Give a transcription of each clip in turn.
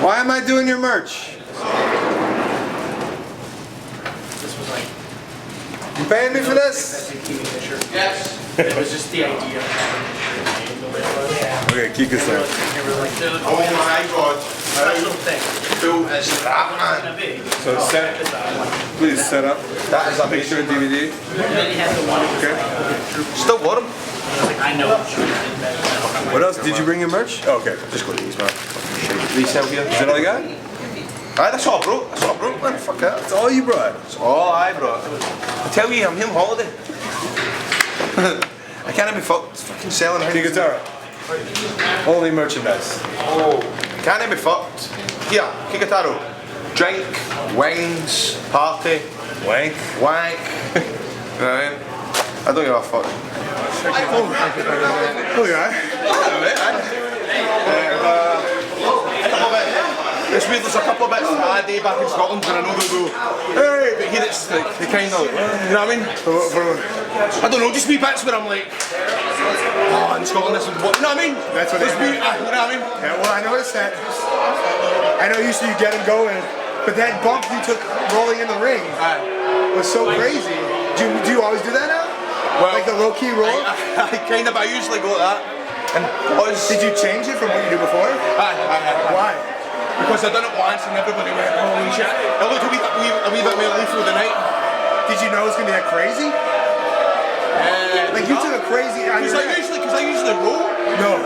Why am I doing your merch? This was like... You paying me for this? Yes. It was just the idea of having a shirt made the way it was. Yeah. Okay, Kikutaro. Oh my god. Special thing. Cool as that, man. So please set up. That is a Picture and DVD. And then you had the one. Okay. Still warm. I know. What else? Did you bring your merch? Oh, okay. Just go to these, man. Resale here. Is that all you got? Aye, that's all I brought. That's all I brought, man. Fuck that. That's all you brought? That's all I brought. I tell you, I'm here on holiday. I can't be fucked fucking selling houses. Kikutaro. Only merchandise. Oh, can't be fucked. Here, Kikutaro. Drink, wings, party, Wank. wank. Right? I don't give a fuck. Oh, yeah. It's weird, there's a couple of bits I day back in Scotland and I know they'll go, hey, but here it's like, they kind of, you know what I mean? I don't know, just wee bits where I'm like, oh, in Scotland this is what, you know what I mean? That's what There's they you know what I mean? Yeah, well, I noticed that. I know usually you get him going, but that bump you took rolling in the ring was so crazy. Do you always do that now? Well, like the low-key roll? I kind of, I usually go like that. And pause. Did you change it from what you did before? Why? Because I done it once and everybody went, holy shit. It looked a wee bit more lethal the night. Did you know it was gonna be that crazy? Like you took a crazy. Because I usually roll. No.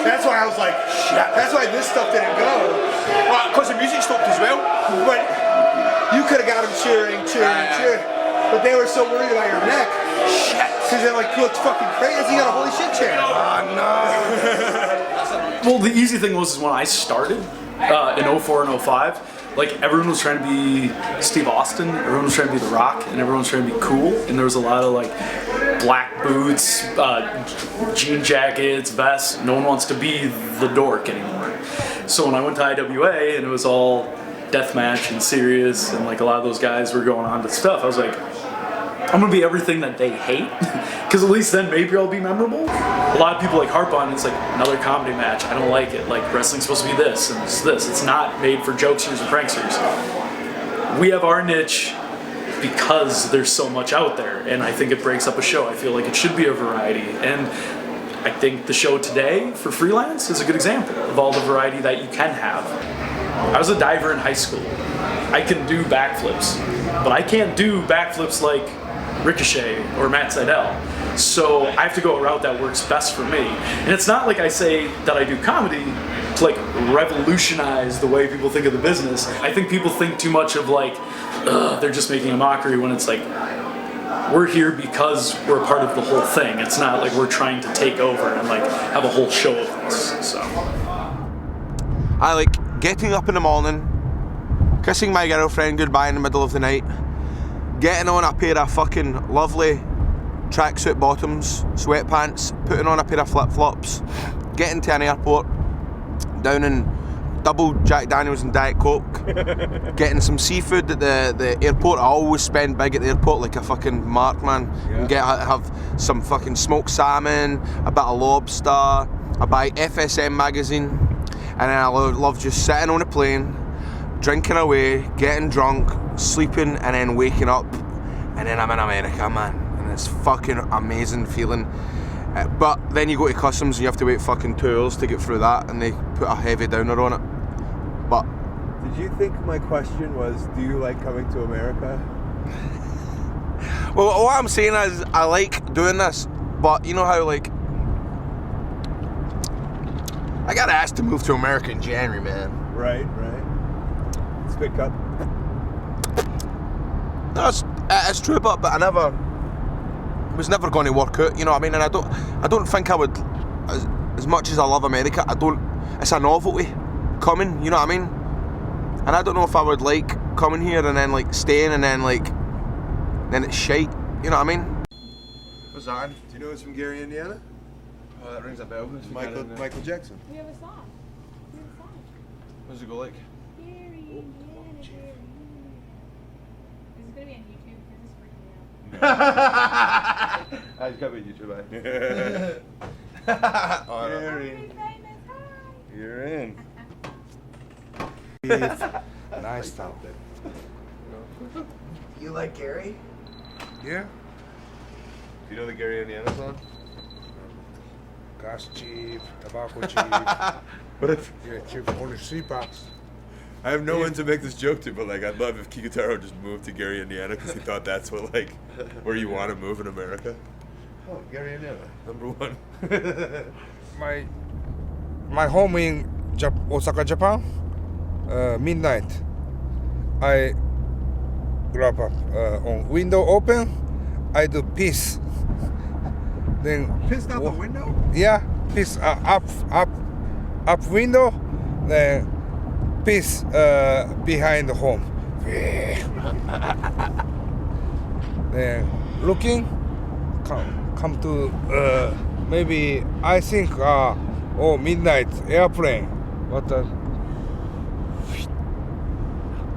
That's why I was like, shit. That's why this stuff didn't go. Well, because the music stopped as well. But you could have got them cheering. But they were so worried about your neck. Shit. Because they're like, you look fucking crazy. You got a holy shit chair. Oh no. Well, the easy thing was when I started in 04 and 05, like everyone was trying to be Steve Austin, everyone was trying to be The Rock, and everyone was trying to be cool, and there was a lot of like black boots, jean jackets, vests. No one wants to be the dork anymore. So when I went to IWA and it was all deathmatch and serious, and like a lot of those guys were going on to stuff, I was like, I'm gonna be everything that they hate, because at least then maybe I'll be memorable. A lot of people like harp on it's like another comedy match. I don't like it. Like wrestling's supposed to be this and it's this. It's not made for jokesters and pranksters. We have our niche because there's so much out there, and I think it breaks up a show. I feel like it should be a variety, and I think the show today for freelance is a good example of all the variety that you can have. I was a diver in high school. I can do backflips, but I can't do backflips like Ricochet or Matt Sydal. So I have to go a route that works best for me. And it's not like I say that I do comedy to like revolutionize the way people think of the business. I think people think too much of like, they're just making a mockery, when it's like, we're here because we're a part of the whole thing. It's not like we're trying to take over and like have a whole show of this, so. I like getting up in the morning, kissing my girlfriend goodbye in the middle of the night, getting on a pair of fucking lovely tracksuit bottoms, sweatpants, putting on a pair of flip-flops, getting to an airport, down in double Jack Daniels and Diet Coke, getting some seafood at the airport. I always spend big at the airport like a fucking mark, man. Yeah. And have some fucking smoked salmon, a bit of lobster, I buy FSM magazine, and then I love just sitting on a plane, drinking away, getting drunk, sleeping, and then waking up, and then I'm in America, man. And it's fucking amazing feeling. But then you go to customs and you have to wait fucking 2 hours to get through that, and they put a heavy downer on it. But did you think my question was, do you like coming to America? Well, what I'm saying is, I like doing this, but you know how like I got asked to move to America in January, man. Right. It's a big cut. No, it's true, but I never. It was never going to work out, you know what I mean? And I don't think I would, as much as I love America, it's a novelty coming, you know what I mean? And I don't know if I would like coming here and then like staying and then like, then it's shite, you know what I mean? What's that? Do you know it's from Gary, Indiana? Oh, that rings a bell. Michael Jackson. We have a song. What does it go like? Gary, Indiana, Gary. This is gonna be on YouTube because it's freaking me out. It's gotta be YouTube, Gary, Very famous. Hi. you're in. Nice town. You like Gary? Yeah. Do you know the Gary, Indiana song? Gas cheap, tobacco cheap. What if Yeah, cheap. Only $3. I have no one to make this joke to, but like I'd love if Kikutaro just moved to Gary, Indiana, because he thought that's what like where you want to move in America. Oh, Gary, Indiana, #1. My home in Osaka, Japan. Midnight. I grab up on window open. I do piss. Then Pissed out the window? yeah, piss up window. Then piss behind the home. Then looking, come to maybe I think midnight airplane. What the?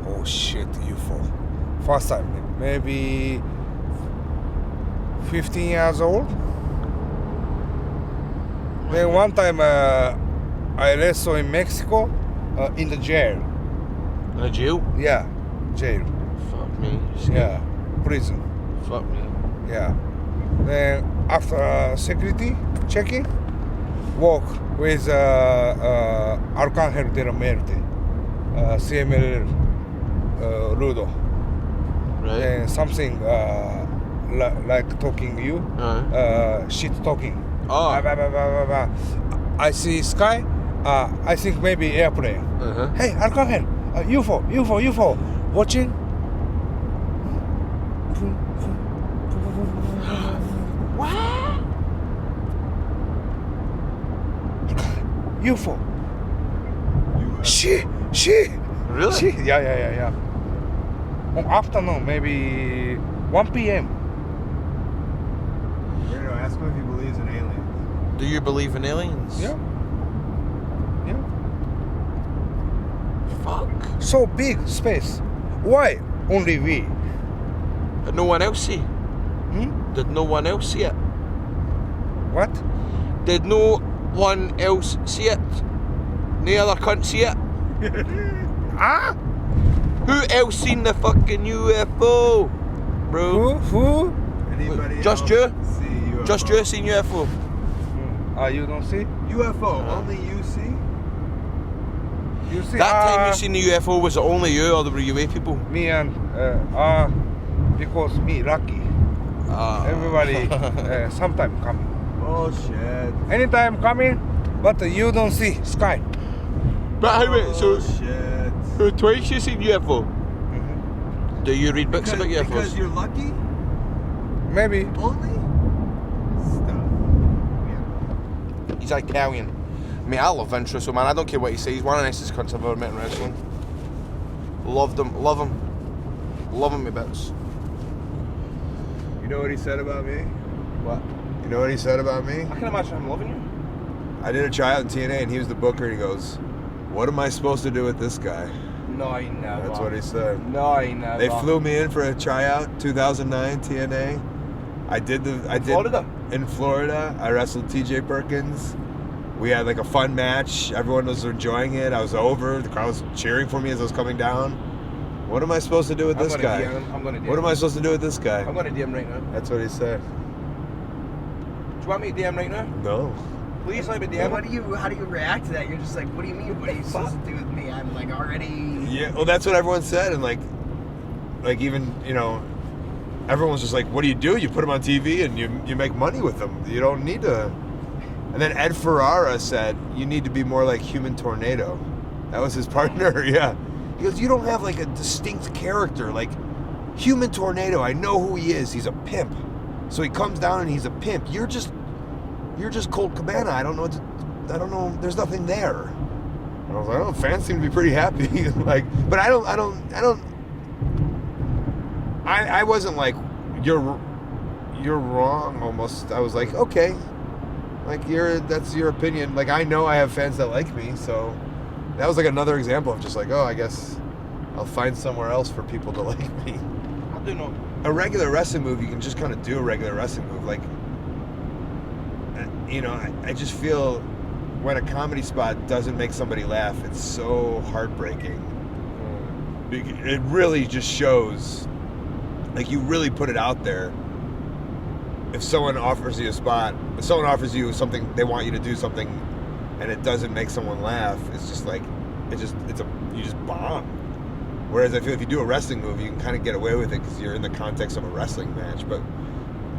Oh shit, UFO. First time, maybe 15 years old. Then one time I wrestled in Mexico in the jail. In a jail? Yeah, jail. Fuck me. Yeah, prison. Fuck me. Yeah. Then after security checking, walk with Arcángel de la Muerte, CML Rudo. Right. And something like talking you, shit talking. Oh. Blah, blah, blah, blah, blah. I see sky. I think maybe airplane. Hey, Arcángel, UFO, watching. UFO. She. Really? Yeah. On afternoon, maybe 1 p.m. Grado, ask him if he believes in aliens. Do you believe in aliens? Yeah. Fuck. So big space. Why only we? Did no one else see? Hmm? Did no one else see it? What? Did no one else see it? No other cunt see it? Ah? Who else seen the fucking UFO? Bro. Who? Anybody Just else you? see UFO? Just you seen UFO? You don't see? UFO, only you see? You see? That time you seen the UFO, was it only you or there were you way people? Me and because me lucky. Everybody sometime coming. Bullshit. Anytime coming, but you don't see sky. But how wait, so Bullshit. twice you seen UFO? Mm-hmm. Do you read books about UFOs? Because you're lucky? Maybe. Only? Stop. He's Italian. Mate, I love Vince Russo, man. I don't care what he says. He's one of the nicest cunts I've ever met in wrestling. Loved him. Love him. Love him to bits. You know what he said about me? What? You know what he said about me? I can imagine him loving you. I did a tryout in TNA and he was the booker and he goes, "What am I supposed to do with this guy?" No, he never. That's what he said. No, he never. They flew me in for a tryout, 2009 TNA. I did Florida? In Florida. I wrestled TJ Perkins. We had like a fun match. Everyone was enjoying it. I was over. The crowd was cheering for me as I was coming down. What am I supposed to do with this guy? I'm gonna DM What am I supposed to do with this guy? I'm gonna DM right now. That's what he said. Do you want me to DM right now? No. Please let me Yeah, DM. how do you react to that? You're just like, what do you mean? What are you supposed to do with me? I'm like already. Yeah. Well, that's what everyone said, and like even everyone was just like, "What do? You put him on TV and you make money with him. You don't need to." And then Ed Ferrara said, "You need to be more like Human Tornado." That was his partner. Yeah. He goes, "You don't have like a distinct character like Human Tornado. I know who he is. He's a pimp. So he comes down and he's a pimp. You're just Colt Cabana. I don't know. There's nothing there." And I was like, "Oh, fans seem to be pretty happy." Like, but I wasn't like, you're wrong almost. I was like, okay, like that's your opinion. Like, I know I have fans that like me, so that was like another example of just like, oh, I guess I'll find somewhere else for people to like me. I do know. A regular wrestling move, you can just kind of do a regular wrestling move. Like, you know, I just feel when a comedy spot doesn't make somebody laugh, it's so heartbreaking. It really just shows, like, you really put it out there. If someone offers you a spot, if someone offers you something, they want you to do something, and it doesn't make someone laugh, it's just like, you just bomb. Whereas I feel if you do a wrestling move, you can kind of get away with it because you're in the context of a wrestling match. But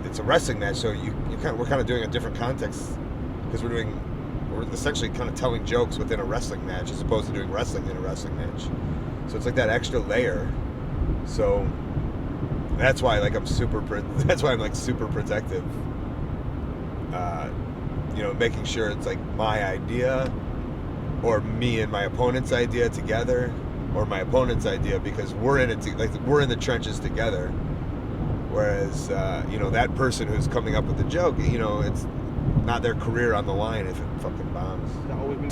it's a wrestling match, so we're kind of doing a different context because we're essentially kind of telling jokes within a wrestling match as opposed to doing wrestling in a wrestling match. So it's like that extra layer. So that's why I'm super protective. You know, making sure it's like my idea or me and my opponent's idea together, or my opponent's idea, because we're in it we're in the trenches together. Whereas you know, that person who's coming up with the joke, you know, it's not their career on the line if it fucking bombs.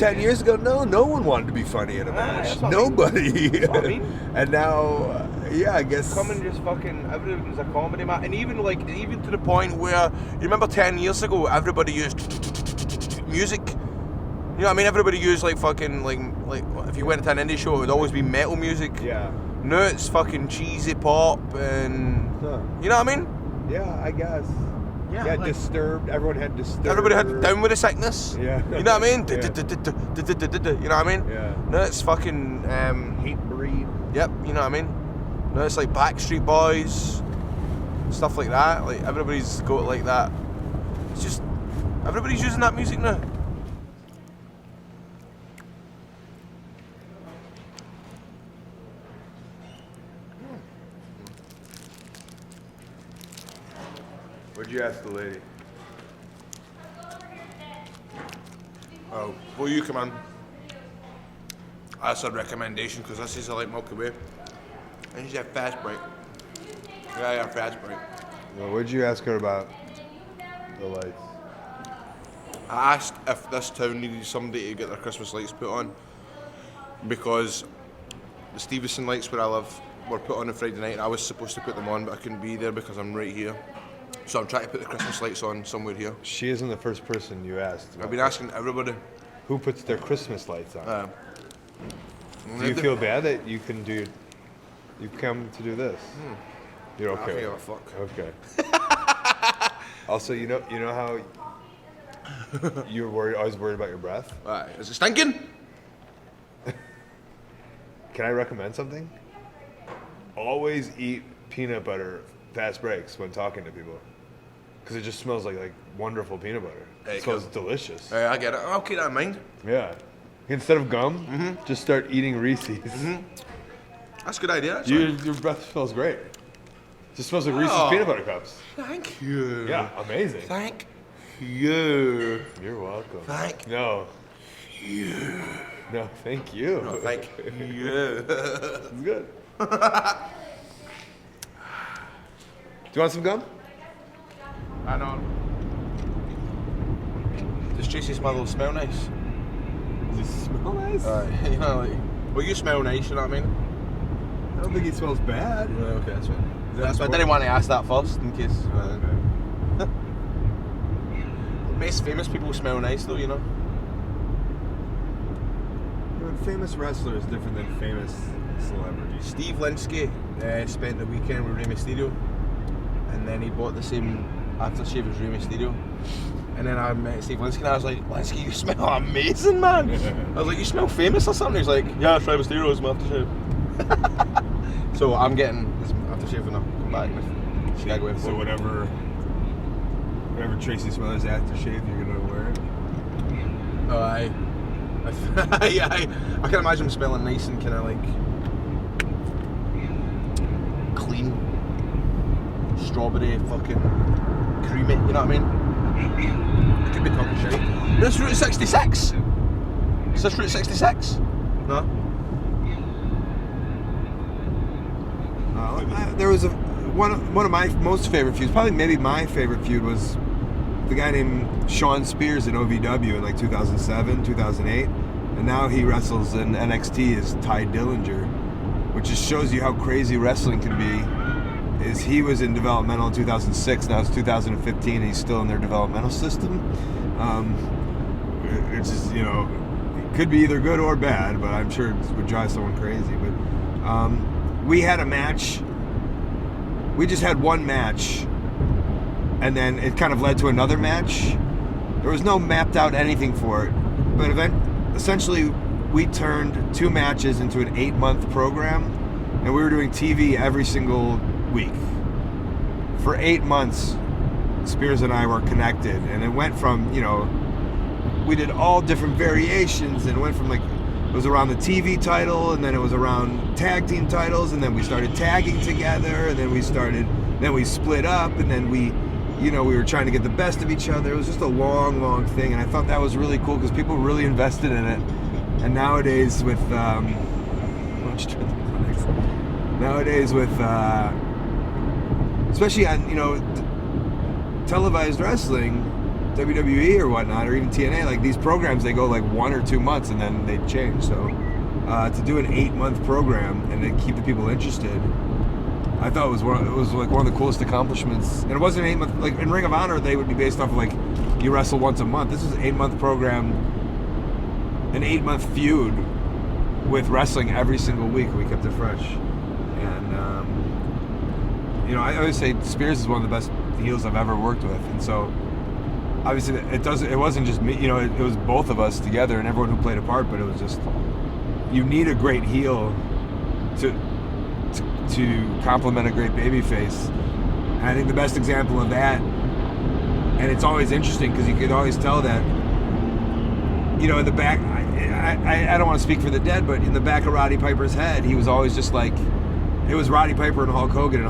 10 years ago, no one wanted to be funny in a match. Nobody. That's what I mean. And now, yeah, I guess. Come and just fucking, everything's a comedy match. And even to the point where, you remember 10 years ago, everybody used music. You know what I mean? Everybody used like fucking, like if you went to an indie show, it would always be metal music. Yeah. Now it's fucking cheesy pop and, you know what I mean? Yeah, I guess. Yeah, like, Disturbed. Everyone had Disturbed. Everybody had Down with the Sickness. Yeah. You know what I mean? Yeah. You know what I mean? Yeah. No, it's fucking Hatebreed. Yep, you know what I mean? No, it's like Backstreet Boys, stuff like that. Like everybody's got like that. It's just everybody's using that music now. What'd you ask the lady? Oh, well, you come on. That's a recommendation because this is like Milky Way. And you have fast break. Yeah, fast break. Well, what'd you ask her about the lights? I asked if this town needed somebody to get their Christmas lights put on because the Stevenson lights where I live were put on Friday night and I was supposed to put them on, but I couldn't be there because I'm right here. So I'm trying to put the Christmas lights on somewhere here. She isn't the first person you asked. I've been asking everybody. Who puts their Christmas lights on? Do you the- feel bad that you can do? You come to do this. You're I okay. feel a fuck. Okay. Also, you know how you're always worried about your breath. Right, is it stinking? Can I recommend something? Always eat peanut butter fast breaks when talking to people, because it just smells like wonderful peanut butter. There you It smells go. delicious. I get it. I'll keep that in mind. Yeah. Instead of gum, just start eating Reese's. That's a good idea, actually. Your breath smells great. Just smells like Reese's Oh. peanut butter cups. Thank you. Yeah, amazing. Thank you. You're welcome. Thank No. You. No, thank you. No, thank you. It's good. Do you want some gum? I know. Does Tracy's mother smell nice? Does he smell nice? You know, like, well, you smell nice, you know what I mean? I don't think he smells bad. Yeah, okay, that's fine. That's I what- didn't want to ask that first, in case. Most famous people smell nice, though, you know? Famous wrestler is different than famous celebrities. Steve Linsky spent the weekend with Rey Mysterio, and then he bought the same aftershave as Rey Mysterio. And then I met Steve Linsky and I was like, Linsky, you smell amazing, man. I was like, you smell famous or something? He's like, yeah, Rey Mysterio is my aftershave. So I'm getting this aftershave when I come back with Chicago F4. So whatever Tracy Smothers aftershave, you're gonna wear it. Oh, aye. Yeah, I can imagine him smelling nice and kind of like clean, strawberry, fucking creamy. You know what I mean? I could be talking shit. This Route 66. Is this Route 66? No. There was one of my most favorite feuds, probably maybe my favorite feud, was the guy named Sean Spears in OVW in like 2007, 2008. and now he wrestles in NXT as Ty Dillinger, which just shows you how crazy wrestling can be. Is he was in developmental in 2006, now it's 2015, and he's still in their developmental system. It's just, you know, it could be either good or bad, but I'm sure it would drive someone crazy. But we had a match. We just had one match, and then it kind of led to another match. There was no mapped out anything for it, but essentially we turned 2 matches into an 8-month program, and we were doing TV every single week. For 8 months, Spears and I were connected, and it went from, you know, we did all different variations, and it went from like, it was around the TV title, and then it was around tag team titles, and then we started tagging together, and then we split up, and then we were trying to get the best of each other. It was just a long, long thing, and I thought that was really cool because people really invested in it. And nowadays with especially on, you know, televised wrestling, WWE or whatnot, or even TNA, like these programs, they go like 1 or 2 months and then they change. So to do an 8-month program and then keep the people interested, I thought it was like one of the coolest accomplishments. And it wasn't an 8-month, like in Ring of Honor, they would be based off of like, you wrestle once a month. This is an 8-month program, an 8-month feud with wrestling every single week. We kept it fresh. And, you know, I always say Spears is one of the best heels I've ever worked with. And so, obviously, it wasn't just me, you know, it was both of us together and everyone who played a part, but it was just, you need a great heel to complement a great babyface. And I think the best example of that, and it's always interesting because you can always tell that, you know, in the back, I don't want to speak for the dead, but in the back of Roddy Piper's head, he was always just like, it was Roddy Piper and Hulk Hogan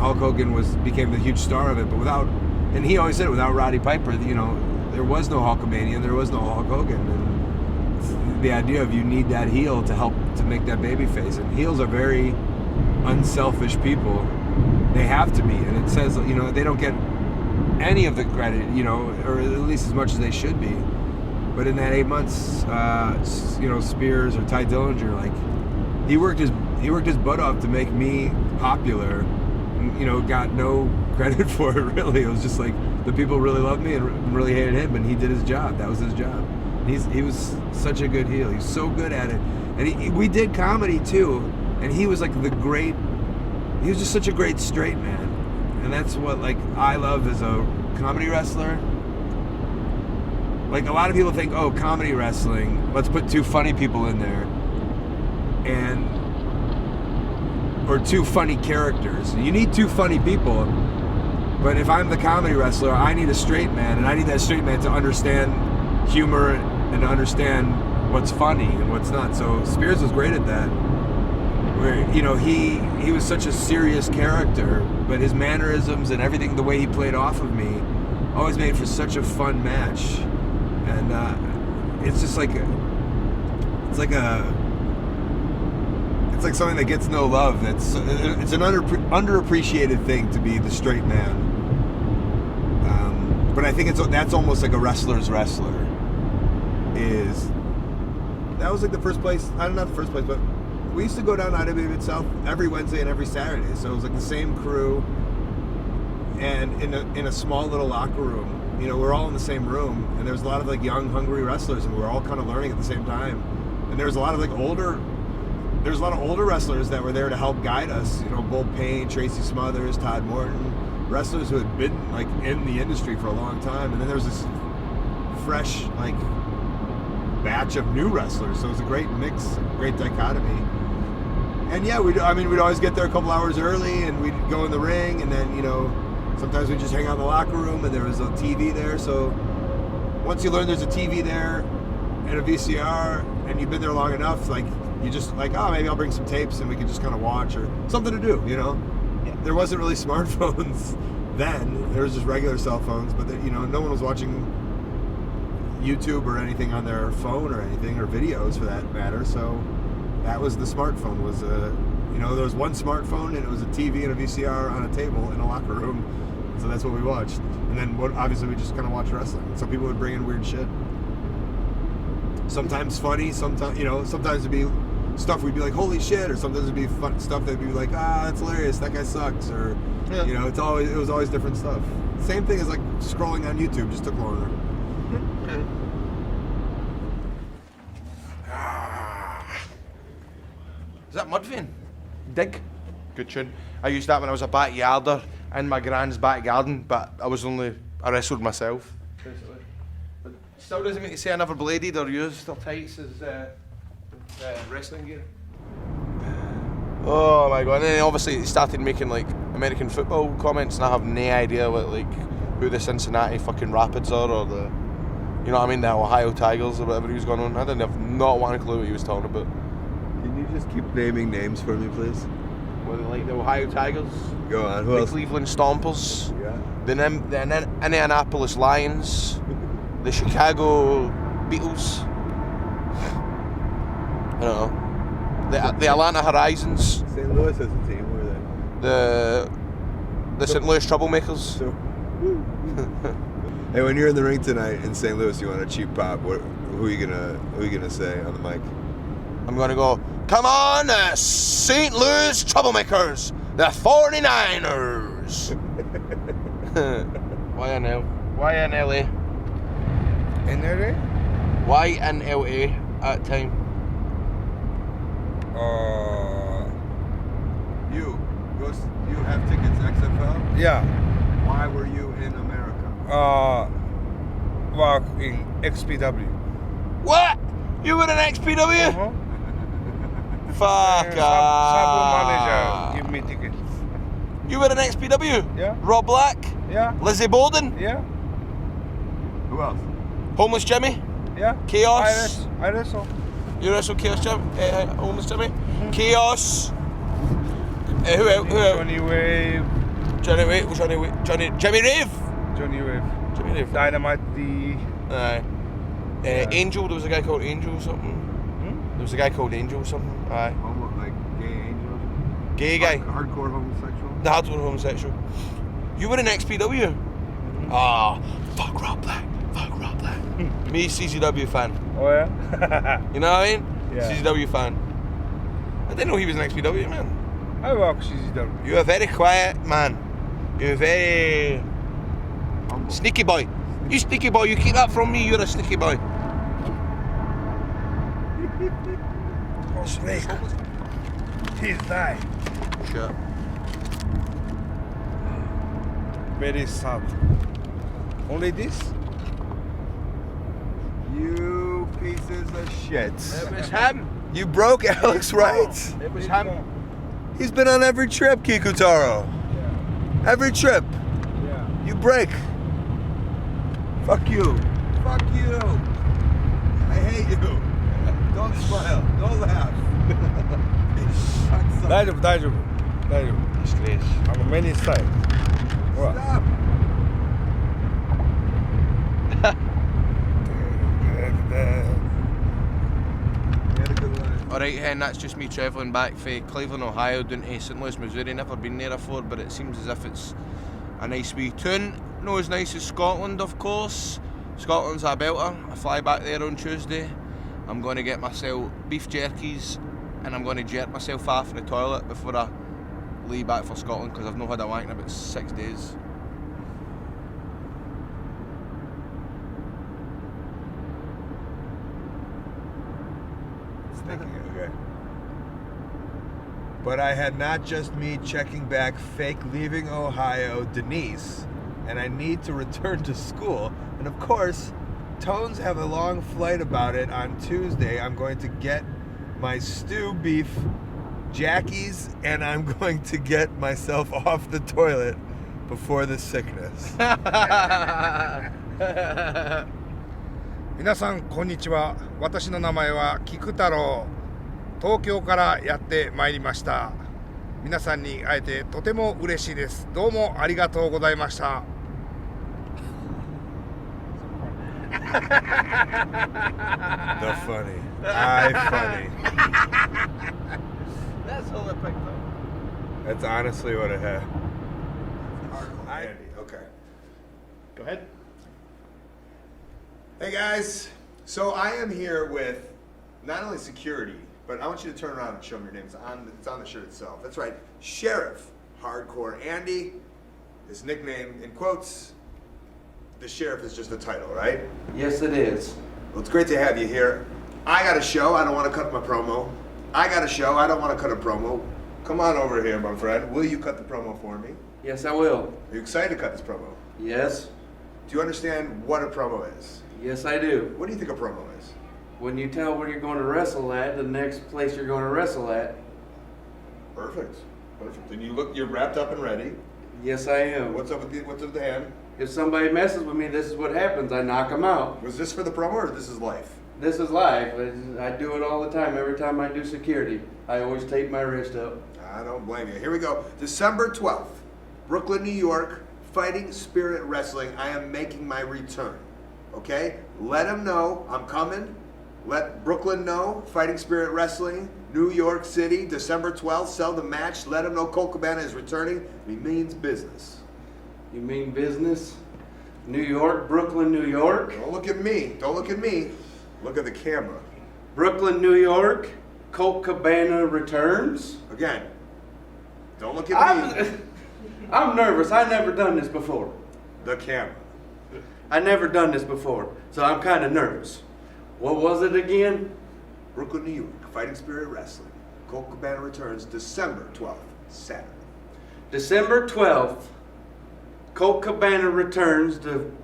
became the huge star of it, but and he always said it, without Roddy Piper, you know, there was no Hulkamania and there was no Hulk Hogan. And the idea of you need that heel to help to make that baby face. And heels are very unselfish people. They have to be. And it says, you know, they don't get any of the credit, you know, or at least as much as they should be. But in that 8 months, you know, Spears or Ty Dillinger, like, he worked his butt off to make me popular. And, you know, got no credit for it, really. It was just like, the people really loved me and really hated him, and he did his job. That was his job. He was such a good heel. He was so good at it. And we did comedy too, and he was like he was just such a great straight man. And that's what, like, I love as a comedy wrestler. Like, a lot of people think, oh, comedy wrestling, let's put 2 funny people in there, or 2 funny characters. You need 2 funny people. But if I'm the comedy wrestler, I need a straight man, and I need that straight man to understand humor and to understand what's funny and what's not. So Spears was great at that. Where, you know, he was such a serious character, but his mannerisms and everything, the way he played off of me, always made for such a fun match. And it's just like, it's like something that gets no love. It's an underappreciated thing to be the straight man. But I think that's almost like a wrestler's wrestler. That was like the first place, not the first place, but we used to go down to IWA Mid-South every Wednesday and every Saturday. So it was like the same crew, and in a small little locker room. You know, we're all in the same room, and there was a lot of like young, hungry wrestlers, and we were all kind of learning at the same time. And there was a lot of like older wrestlers that were there to help guide us. You know, Bull Payne, Tracy Smothers, Todd Morton, wrestlers who had been like in the industry for a long time. And then there was this fresh like batch of new wrestlers. So it was a great mix, great dichotomy. And yeah, we'd always get there a couple hours early, and we'd go in the ring, and then, you know, sometimes we'd just hang out in the locker room, and there was a TV there. So once you learn there's a TV there and a VCR, and you've been there long enough, like, you just like, oh, maybe I'll bring some tapes and we can just kind of watch, or something to do, you know? Yeah. There wasn't really smartphones then. There was just regular cell phones, but you know, no one was watching YouTube or anything on their phone or anything, or videos for that matter. So that was the smartphone, was you know, there was one smartphone, and it was a TV and a VCR on a table in a locker room. So that's what we watched. And then obviously we just kind of watched wrestling. So people would bring in weird shit. sometimes funny, sometimes sometimes it'd be stuff we'd be like, holy shit, or sometimes it'd be fun stuff that'd be like, that's hilarious, that guy sucks, or it was always different stuff. Same thing as like scrolling on YouTube, just took longer. Is that Mudvayne? Dig. Good tune. I used that when I was a backyarder in my grand's back garden, but I wrestled myself, basically. But still doesn't mean to say I never bladed or used their tights as wrestling gear. Oh my god, and then obviously he started making like American football comments, and I have no idea who the Cincinnati fucking Rapids are, or the, you know what I mean, the Ohio Tigers or whatever he was going on. I didn't have not one clue what he was talking about. Can you just keep naming names for me, please? Well, like the Ohio Tigers. Go on. Who the else? Cleveland Stompers. Yeah. The Indianapolis Lions. The Chicago Beatles. I don't know. The Atlanta Horizons. St. Louis has a team. Where are they? The St. Louis Troublemakers. Hey, when you're in the ring tonight in St. Louis, you want a cheap pop. Who are you gonna say on the mic? I'm gonna go, come on, St. Louis Troublemakers, the 49ers. YNLA. NLA? YNLA at time. You have tickets XFL? Yeah. Why were you in America? Work in XPW. What? You were an XPW? Uh-huh. Fuck Sub manager give me tickets. You were an XPW? Yeah. Rob Black? Yeah. Lizzie Borden? Yeah. Who else? Homeless Jimmy? Yeah. Chaos? I wrestle. You wrestle Chaos Jimmy? Homeless Jimmy? Chaos? Who else? Johnny Wave. Jimmy Rave? Johnny Wave. Jimmy Rave. Dynamite D. Aye. Yeah. Angel, there was a guy called Angel or something. There was a guy called Angel or something. Aye. Almost like gay angel. Gay guy. Hardcore homosexual. The hardcore homosexual. You were an XPW? Fuck Rob Black. Me, CZW fan. Oh yeah. You know what I mean? Yeah. CZW fan. I didn't know he was an XPW man. I work CZW. You're a very quiet man. You're very sneaky boy. You sneaky boy. You keep that from me. You're a sneaky boy. Oh, snake. He's died. Sure. Very sad. Only this? You pieces of shit. It was him. You broke Alex Wright. It was him. He's been on every trip, Kikutaro. Yeah. Every trip. Yeah. You break. Fuck you. Fuck you. I hate you. Don't smile. Don't laugh.大丈夫. Disgrace. I'm many styles. What? Stop. Alright, hen, that's just me travelling back from Cleveland, Ohio down to St. Louis, Missouri. Never been there before, but it seems as if it's a nice wee tune. No as nice as Scotland, of course. Scotland's a belter. I fly back there on Tuesday. I'm going to get myself beef jerkies and I'm going to jerk myself off in the toilet before I leave back for Scotland because I've not had a wank in about 6 days. Okay. But I had not just me checking back fake leaving Ohio Denise, and I need to return to school. And of course, Tones have a long flight about it on Tuesday. I'm going to get my stew beef Jackie's, and I'm going to get myself off the toilet before the sickness. 皆さんこんにちは。私の名前はKikutaro。東京からやってまいりました。皆さんに会えてとても嬉しいです。どうもありがとうございました。The funny. I funny. That's all I picked up. That's honestly what it had. Okay. Go ahead. Hey guys, So I am here with not only security, but I want you to turn around and show them your name. It's on the shirt itself. That's right, Sheriff Hardcore Andy. His nickname, in quotes, the Sheriff is just a title, right? Yes, it is. Well, it's great to have you here. I got a show. I don't want to cut my promo. I got a show. I don't want to cut a promo. Come on over here, my friend. Will you cut the promo for me? Yes, I will. Are you excited to cut this promo? Yes. Do you understand what a promo is? Yes, I do. What do you think a promo is? When you tell where you're going to wrestle at, the next place you're going to wrestle at. Perfect. And you're wrapped up and ready. Yes, I am. What's up with the hand? If somebody messes with me, this is what happens. I knock them out. Was this for the promo or this is life? This is life. I do it all the time. Every time I do security, I always tape my wrist up. I don't blame you. Here we go. December 12th, Brooklyn, New York, Fighting Spirit Wrestling. I am making my return. Okay? Let them know I'm coming. Let Brooklyn know. Fighting Spirit Wrestling, New York City, December 12th. Sell the match. Let them know Colt Cabana is returning. He means business. You mean business? New York, Brooklyn, New York? Don't look at me. Don't look at me. Look at the camera. Brooklyn, New York, Colt Cabana returns? Again. Don't look at me. I'm nervous. I've never done this before. The camera. I never done this before, so I'm kind of nervous. What was it again? Brooklyn, New York, Fighting Spirit Wrestling. Colt Cabana returns December 12th, Saturday. December 12th, Colt Cabana returns to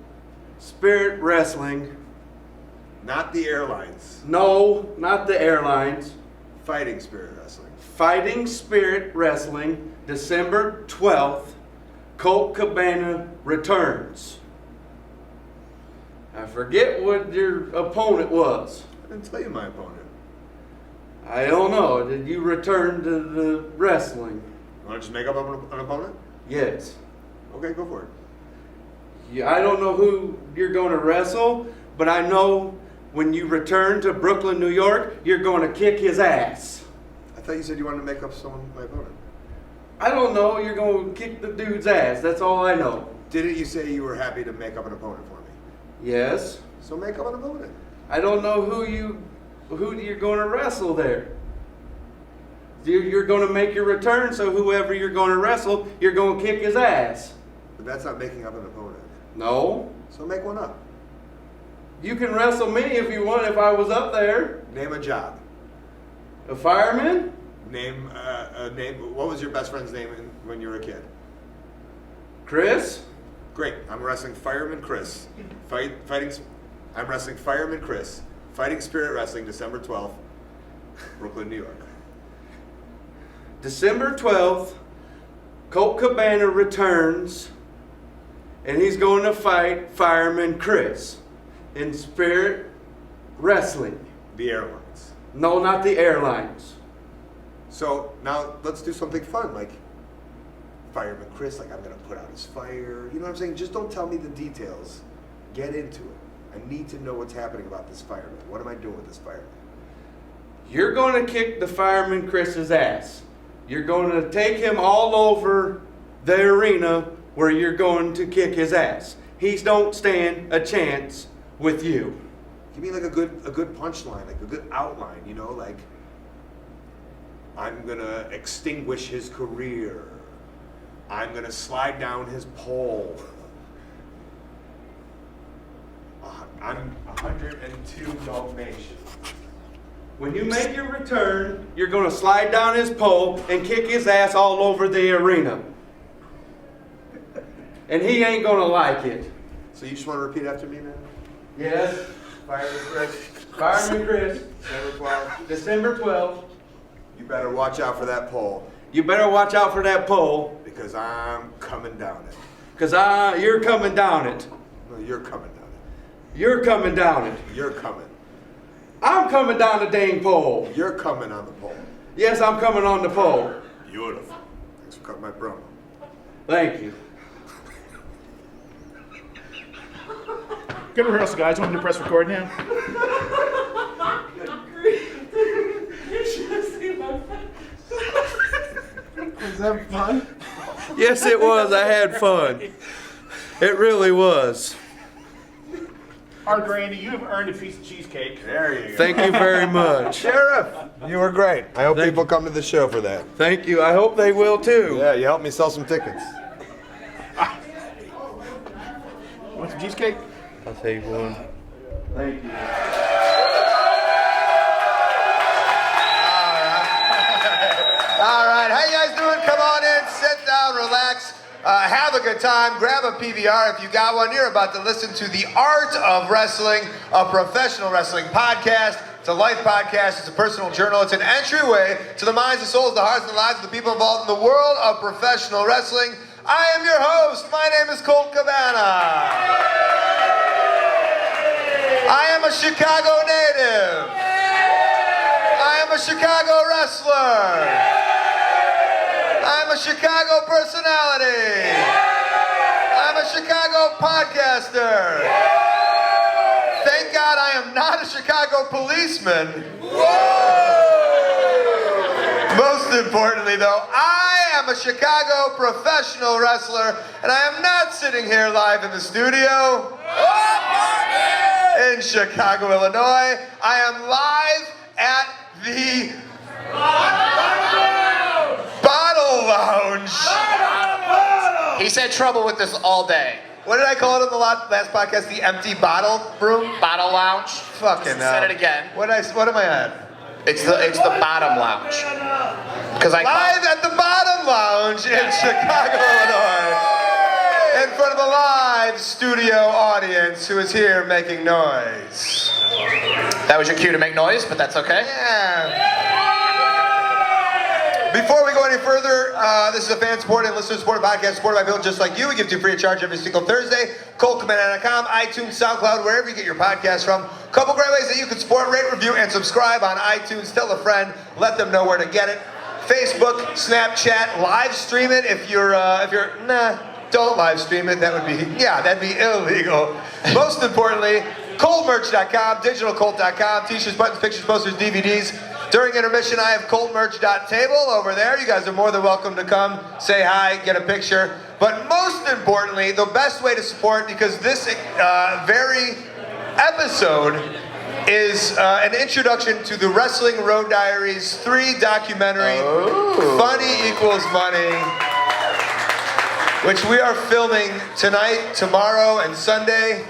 Spirit Wrestling. Not the airlines. No, not the airlines. Fighting Spirit Wrestling. Fighting Spirit Wrestling, December 12th, Colt Cabana returns. I forget what your opponent was. I didn't tell you my opponent. I don't know. Did you return to the wrestling? You want to just make up an opponent? Yes. Okay, go for it. Yeah, I don't know who you're going to wrestle, but I know when you return to Brooklyn, New York, you're going to kick his ass. I thought you said you wanted to make up my opponent. I don't know. You're going to kick the dude's ass. That's all I know. Didn't you say you were happy to make up an opponent for me? Yes. So make up an opponent. I don't know who you're going to wrestle there. You're going to make your return, so whoever you're going to wrestle, you're going to kick his ass. But that's not making up an opponent. No. So make one up. You can wrestle me if you want, if I was up there. Name a job. A fireman? Name a name. What was your best friend's name when you were a kid? Chris? Great. I'm wrestling Fireman Chris. I'm wrestling Fireman Chris. Fighting Spirit Wrestling, December 12th, Brooklyn, New York. December 12th, Colt Cabana returns, and he's going to fight Fireman Chris in Spirit Wrestling. The airlines. No, not the airlines. So now let's do something fun, like Fireman Chris, like I'm going to put out his fire. You know what I'm saying? Just don't tell me the details. Get into it. I need to know what's happening about this fireman. What am I doing with this fireman? You're going to kick the Fireman Chris's ass. You're going to take him all over the arena where you're going to kick his ass. He don't stand a chance with you. Give me like a good punchline, like a good outline, you know, like I'm gonna extinguish his career. I'm gonna slide down his pole. I'm 102 Dalmatians. When you make your return, you're going to slide down his pole and kick his ass all over the arena. And he ain't going to like it. So you just want to repeat after me, man? Yes. Fireman Chris. Fireman Chris. December 12th. December 12th. You better watch out for that pole. You better watch out for that pole. Because I'm coming down it. Because you're coming down it. No, you're coming down it. You're coming down it. You're coming. I'm coming down the dang pole. You're coming on the pole. Yes, I'm coming on the pole. Beautiful. Thanks for cutting my promo. Thank you. Good rehearsal, guys. Want me to press record now? Was that fun? Yes, it was. I had fun. It really was. Our Granny, you have earned a piece of cheesecake. There you go. Thank you very much. Sheriff, you were great. I hope people come to the show for that. Thank you. I hope they will too. Yeah, you helped me sell some tickets. Want some cheesecake? I'll take one. Thank you. All right, how you guys doing? Come on in, sit down, relax, have a good time, grab a PVR if you got one. You're about to listen to The Art of Wrestling, a professional wrestling podcast. It's a life podcast, it's a personal journal, it's an entryway to the minds, the souls, the hearts, and the lives of the people involved in the world of professional wrestling. I am your host, my name is Colt Cabana. I am a Chicago native. I am a Chicago wrestler. I'm a Chicago personality. I'm a Chicago podcaster. Thank God I am not a Chicago policeman. Most importantly though, I am a Chicago professional wrestler, and I am not sitting here live in the studio in Chicago, Illinois. I am live at the Bottle Lounge. He's had trouble with this all day. What did I call it in the last podcast? The empty bottle room? Bottle lounge. Fucking hell. Said it again. What am I at? It's the bottom lounge. Because Live at the Bottom Lounge in Chicago, Illinois. In front of a live studio audience who is here making noise. That was your cue to make noise, but that's okay. Yeah. Before we go any further, this is a fan-supported and listener-supported podcast supported by people just like you. We give it to you free of charge every single Thursday. ColtCabana.com, iTunes, SoundCloud, wherever you get your podcasts from. Couple great ways that you can support, rate, review, and subscribe on iTunes. Tell a friend, let them know where to get it. Facebook, Snapchat, live stream it if you're don't live stream it. That'd be illegal. Most importantly, ColtMerch.com, DigitalColt.com, t-shirts, buttons, pictures, posters, DVDs. During intermission, I have ColtMerch.table over there. You guys are more than welcome to come, say hi, get a picture. But most importantly, the best way to support, because this very episode is an introduction to the Wrestling Road Diaries 3 documentary, Funny Equals Money, which we are filming tonight, tomorrow, and Sunday.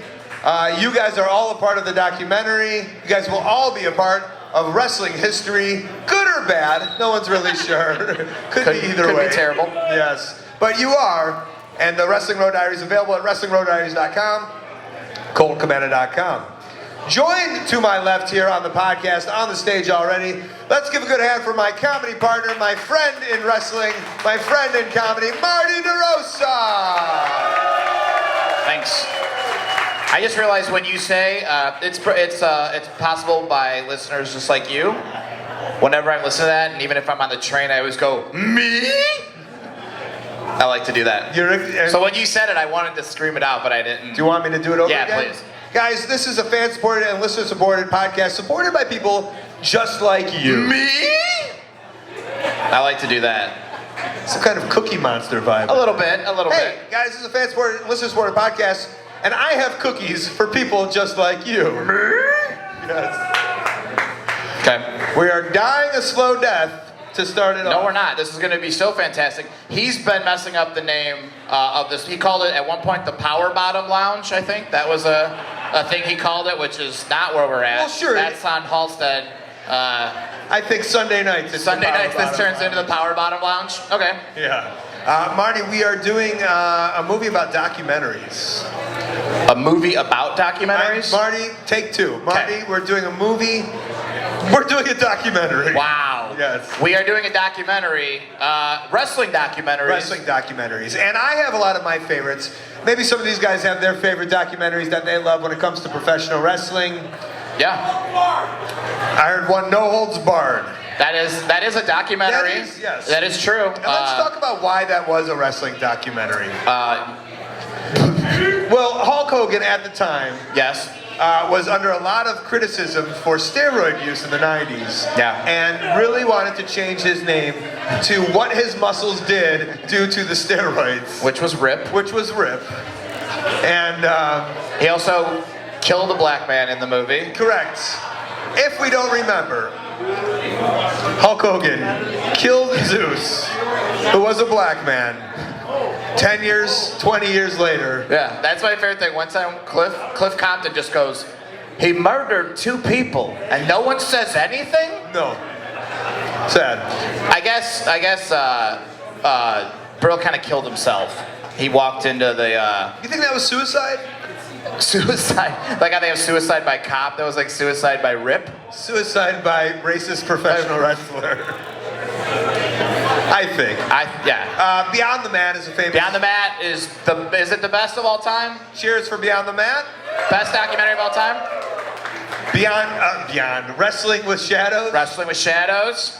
You guys are all a part of the documentary. You guys will all be a part of wrestling history, good or bad. No one's really sure. Could be either way. Could be terrible. Yes, but you are. And the Wrestling Road Diaries is available at WrestlingRoadDiaries.com, ColtCabana.com. Joined to my left here on the podcast, on the stage already. Let's give a good hand for my comedy partner, my friend in wrestling, my friend in comedy, Marty DeRosa. Thanks. I just realized when you say it's possible by listeners just like you. Whenever I'm listening to that, and even if I'm on the train, I always go, me? I like to do that. So when you said it, I wanted to scream it out, but I didn't. Do you want me to do it over again? Yeah, please. Guys, this is a fan-supported and listener-supported podcast supported by people just like you. Me? I like to do that. It's a kind of Cookie Monster vibe. A little bit. Hey, guys, this is a fan-supported, listener-supported podcast, and I have cookies for people just like you. Yes. Okay. We are dying a slow death to start it off. No, we're not. This is going to be so fantastic. He's been messing up the name of this. He called it at one point the Power Bottom Lounge, I think. That was a thing he called it, which is not where we're at. Well, sure. That's on Halstead. I think Sunday nights. Sunday nights this turns into the Power Bottom Lounge? Okay. Yeah. Marty, we are doing a movie about documentaries. A movie about documentaries? Marty, take two. Marty, we're doing a movie. We're doing a documentary. Wow. Yes. We are doing a documentary, wrestling documentaries. Wrestling documentaries. And I have a lot of my favorites. Maybe some of these guys have their favorite documentaries that they love when it comes to professional wrestling. Yeah. I heard one, No Holds Barred. That is a documentary. That is, yes. That is true. And let's talk about why that was a wrestling documentary. Well, Hulk Hogan at the time was under a lot of criticism for steroid use in the 90s. Yeah. And really wanted to change his name to what his muscles did due to the steroids. Which was RIP. And he also killed a black man in the movie. Correct. If we don't remember, Hulk Hogan killed Zeus, who was a black man. 10 years, 20 years later. Yeah, that's my favorite thing. One time, Cliff Compton just goes, he murdered 2 people, and no one says anything? No. Sad. I guess, Brill kind of killed himself. He walked into the, You think that was suicide? suicide. Like how they have suicide by cop, that was like suicide by rip. Suicide by racist professional wrestler. I think. Yeah. Beyond the Mat is a famous... Beyond the Mat is it the best of all time? Cheers for Beyond the Mat. Best documentary of all time? Beyond Wrestling with Shadows. Wrestling with Shadows.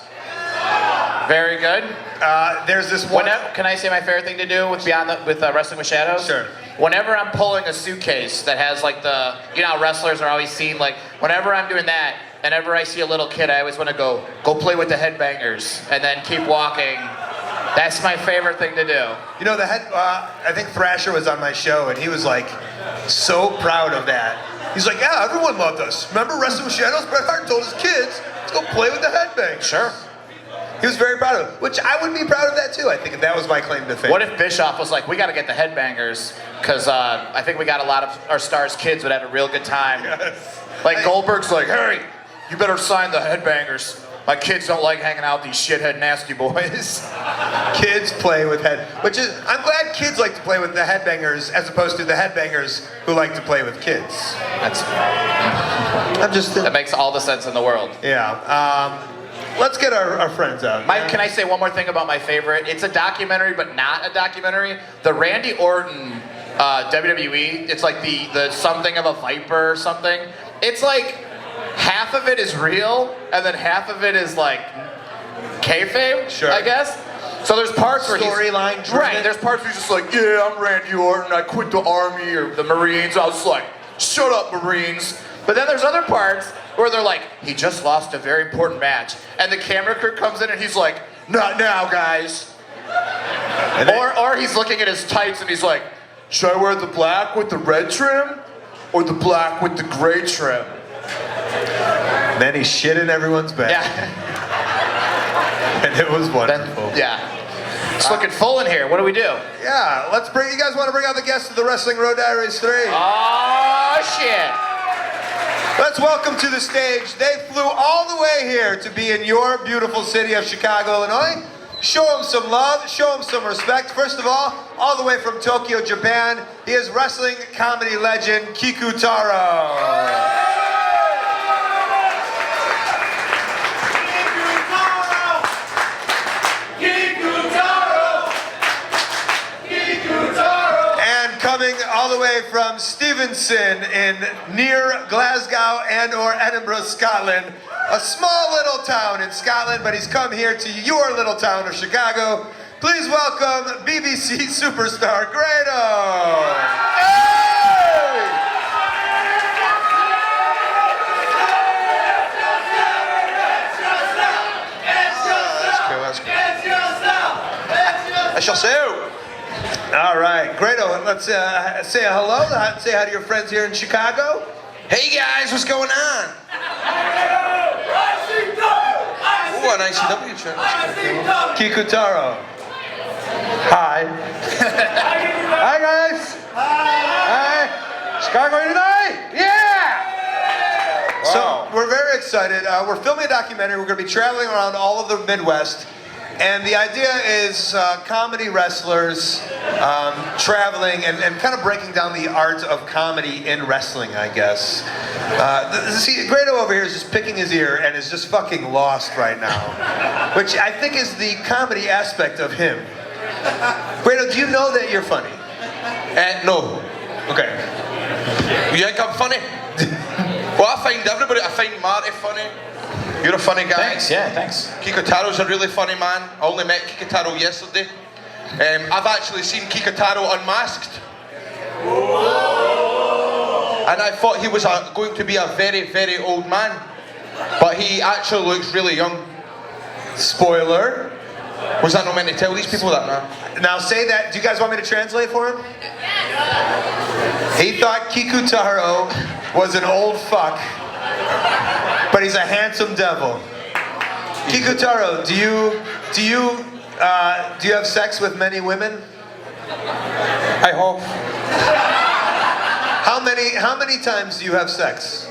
Very good. There's this one... Can I say my favorite thing to do with Wrestling with Shadows? Sure. Whenever I'm pulling a suitcase that has like the, you know how wrestlers are always seen, like whenever I'm doing that, whenever I see a little kid, I always want to go play with the headbangers and then keep walking. That's my favorite thing to do. You know, I think Thrasher was on my show and he was like so proud of that. He's like, yeah, everyone loved us. Remember Wrestling with Shadows? Bret Hart told his kids, let's go play with the headbangers. Sure. He was very proud of it, which I would be proud of that too. I think that was my claim to fame. What if Bischoff was like, we got to get the headbangers, because I think we got a lot of our stars' kids would have a real good time. Yes. Like Goldberg's like, hey, you better sign the headbangers. My kids don't like hanging out with these shithead nasty boys. Kids play with I'm glad kids like to play with the headbangers as opposed to the headbangers who like to play with kids. That makes all the sense in the world. Yeah. Let's get our friends out. Can I say one more thing about my favorite? It's a documentary, but not a documentary. The Randy Orton WWE, it's like the something of a viper or something. It's like half of it is real, and then half of it is like kayfabe, sure. I guess. So there's parts where storyline driven. Right, there's parts where he's just like, yeah, I'm Randy Orton, I quit the army or the Marines. I was like, shut up, Marines. But then there's other parts where they're like, he just lost a very important match. And the camera crew comes in and he's like, not now, guys. Or he's looking at his tights and he's like, should I wear the black with the red trim or the black with the gray trim? Then he shit in everyone's bed. Yeah. And it was wonderful. It's looking full in here. What do we do? Yeah, you guys want to bring out the guests of the Wrestling Road Diaries 3? Oh, shit. Let's welcome to the stage. They flew all the way here to be in your beautiful city of Chicago, Illinois. Show them some love, show them some respect. First of all the way from Tokyo, Japan, he is wrestling comedy legend Kikutaro. Coming all the way from Stevenson in near Glasgow and or Edinburgh, Scotland. A small little town in Scotland, but he's come here to your little town of Chicago. Please welcome BBC superstar Grado. It's yourself. All right, Grado, let's say hello. Say hi to your friends here in Chicago. Hey guys, what's going on? Oh, an ICW shirt. Kikutaro. Hi. Hi guys. Hi. Chicago tonight? Yeah! Wow. So we're very excited. We're filming a documentary. We're going to be traveling around all of the Midwest. And the idea is comedy wrestlers traveling and kind of breaking down the art of comedy in wrestling, I guess. See, Grado over here is just picking his ear and is just fucking lost right now. Which I think is the comedy aspect of him. Grado, do you know that you're funny? No. Okay. You think I'm funny? Well, I find Marty funny. You're a funny guy. Thanks, yeah, thanks. Kikutaro's a really funny man. I only met Kikutaro yesterday. I've actually seen Kikutaro unmasked. And I thought he was going to be a very, very old man. But he actually looks really young. Spoiler. Was that not meant to tell these people that now? Now say that. Do you guys want me to translate for him? He thought Kikutaro was an old fuck, but he's a handsome devil. Kikutaro, do you have sex with many women? I hope. How many times do you have sex?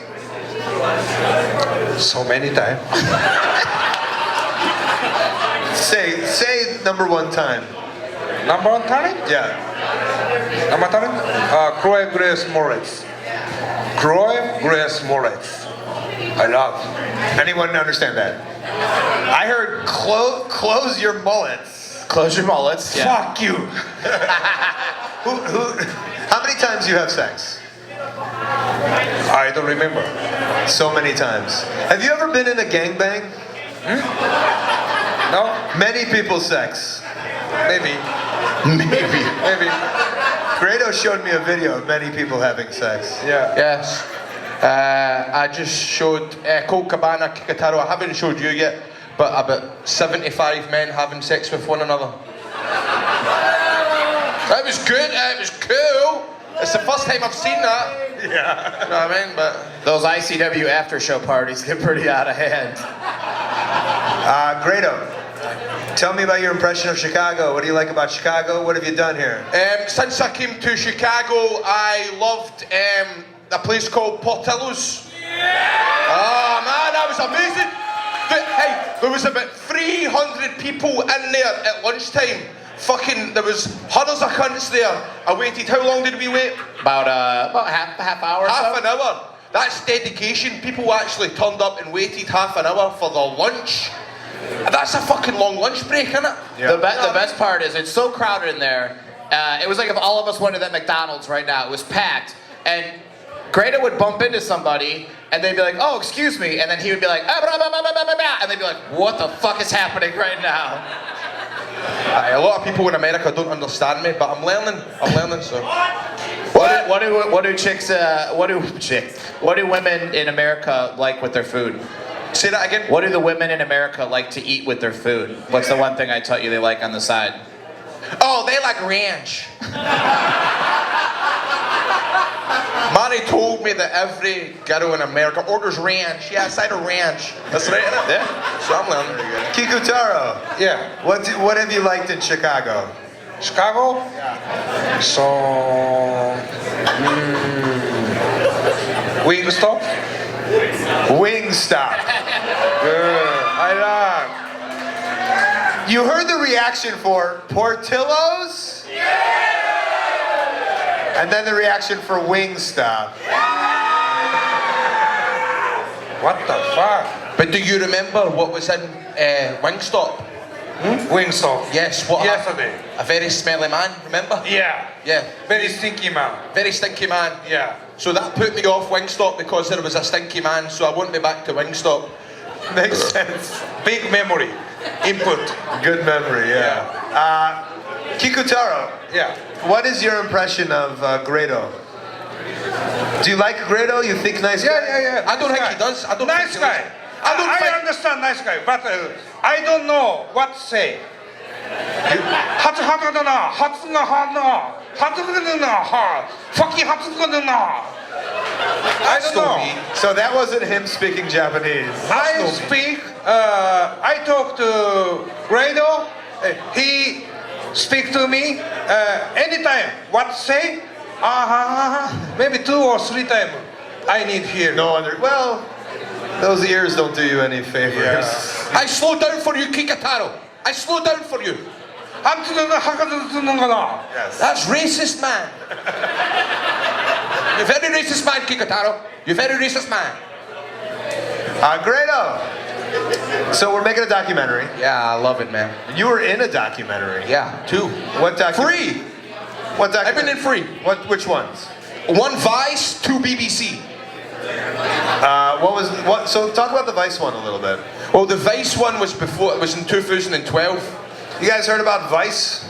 So many times. Say number one time. Number one time? Yeah. Number time? Chloe Grace Moretz. Chloe Grace Moretz. I love. Anyone understand that? I heard close your mullets. Close your mullets. Yeah. Fuck you. How many times do you have sex? I don't remember. So many times. Have you ever been in a gangbang? No? Many people sex. Maybe. Maybe. Grado showed me a video of many people having sex. Yeah. Yes. I just showed Colt Cabana, Kikutaro. I haven't showed you yet, but about 75 men having sex with one another. That was good. It was cool. It's the first time I've seen that. Yeah. You know what I mean? But Those ICW after show parties get pretty out of hand. Grado, tell me about your impression of Chicago. What do you like about Chicago? What have you done here? since I came to Chicago, I loved a place called Portillo's. Oh man, that was amazing. Hey, there was about 300 people in there at lunchtime. Fucking, there was hundreds of cunts there. I waited. How long did we wait? About half hour. Half an hour. That's dedication. People actually turned up and waited half an hour for their lunch. That's a fucking long lunch break, isn't it? Yeah. The best part is it's so crowded in there. It was like if all of us went to that McDonald's right now. It was packed, and Grado would bump into somebody, and they'd be like, "Oh, excuse me," and then he would be like, "Ah, blah, blah, blah, blah, blah, blah," and they'd be like, "What the fuck is happening right now?" A lot of people in America don't understand me, but I'm learning. So. What do women in America like with their food? Say that again. What do the women in America like to eat with their food? What's the one thing I taught you they like on the side? Oh, they like ranch. Manny told me that every ghetto in America orders ranch. Yeah, a side of ranch. That's right, isn't it? Yeah. So I'm learning. Kikutaro, Yeah. what have you liked in Chicago? Chicago? Yeah. So... Wingstop? Wingstop. I love. You heard the reaction for Portillo's? And then the reaction for Wingstop. What the fuck? But do you remember what was in Wingstop? Wingstop. Yes, what Yesterday. happened? A very smelly man, remember? Yeah. Yeah. Very stinky man. Very stinky man. Yeah. So that put me off Wingstop because there was a stinky man, so I won't be back to Wingstop. Makes sense. Big memory. Input. Good memory, yeah. Kikutaro, Yeah. what is your impression of Grado? Do you like Grado? You think nice guy? Yeah. I don't think he does. I don't Nice think he guy. does. I don't think... understand nice guy, but I don't know what to say. I don't know. So that wasn't him speaking Japanese. I speak, I talk to Grado, he speak to me anytime. What say? Maybe 2 or 3 times I need hear. Well, those ears don't do you any favors. Yeah. I slow down for you, Kikutaro. I slow down for you. Yes. That's racist, man. You're very racist man, Kikutaro. You're very racist man. Grado. So we're making a documentary. Yeah, I love it, man. You were in a documentary. Yeah, 2. What documentary? Free. What documentary? I've been in free. Which ones? 1 Vice, 2 BBC. So talk about the Vice one a little bit. Well, the Vice one was before. It was in 2012. You guys heard about Vice?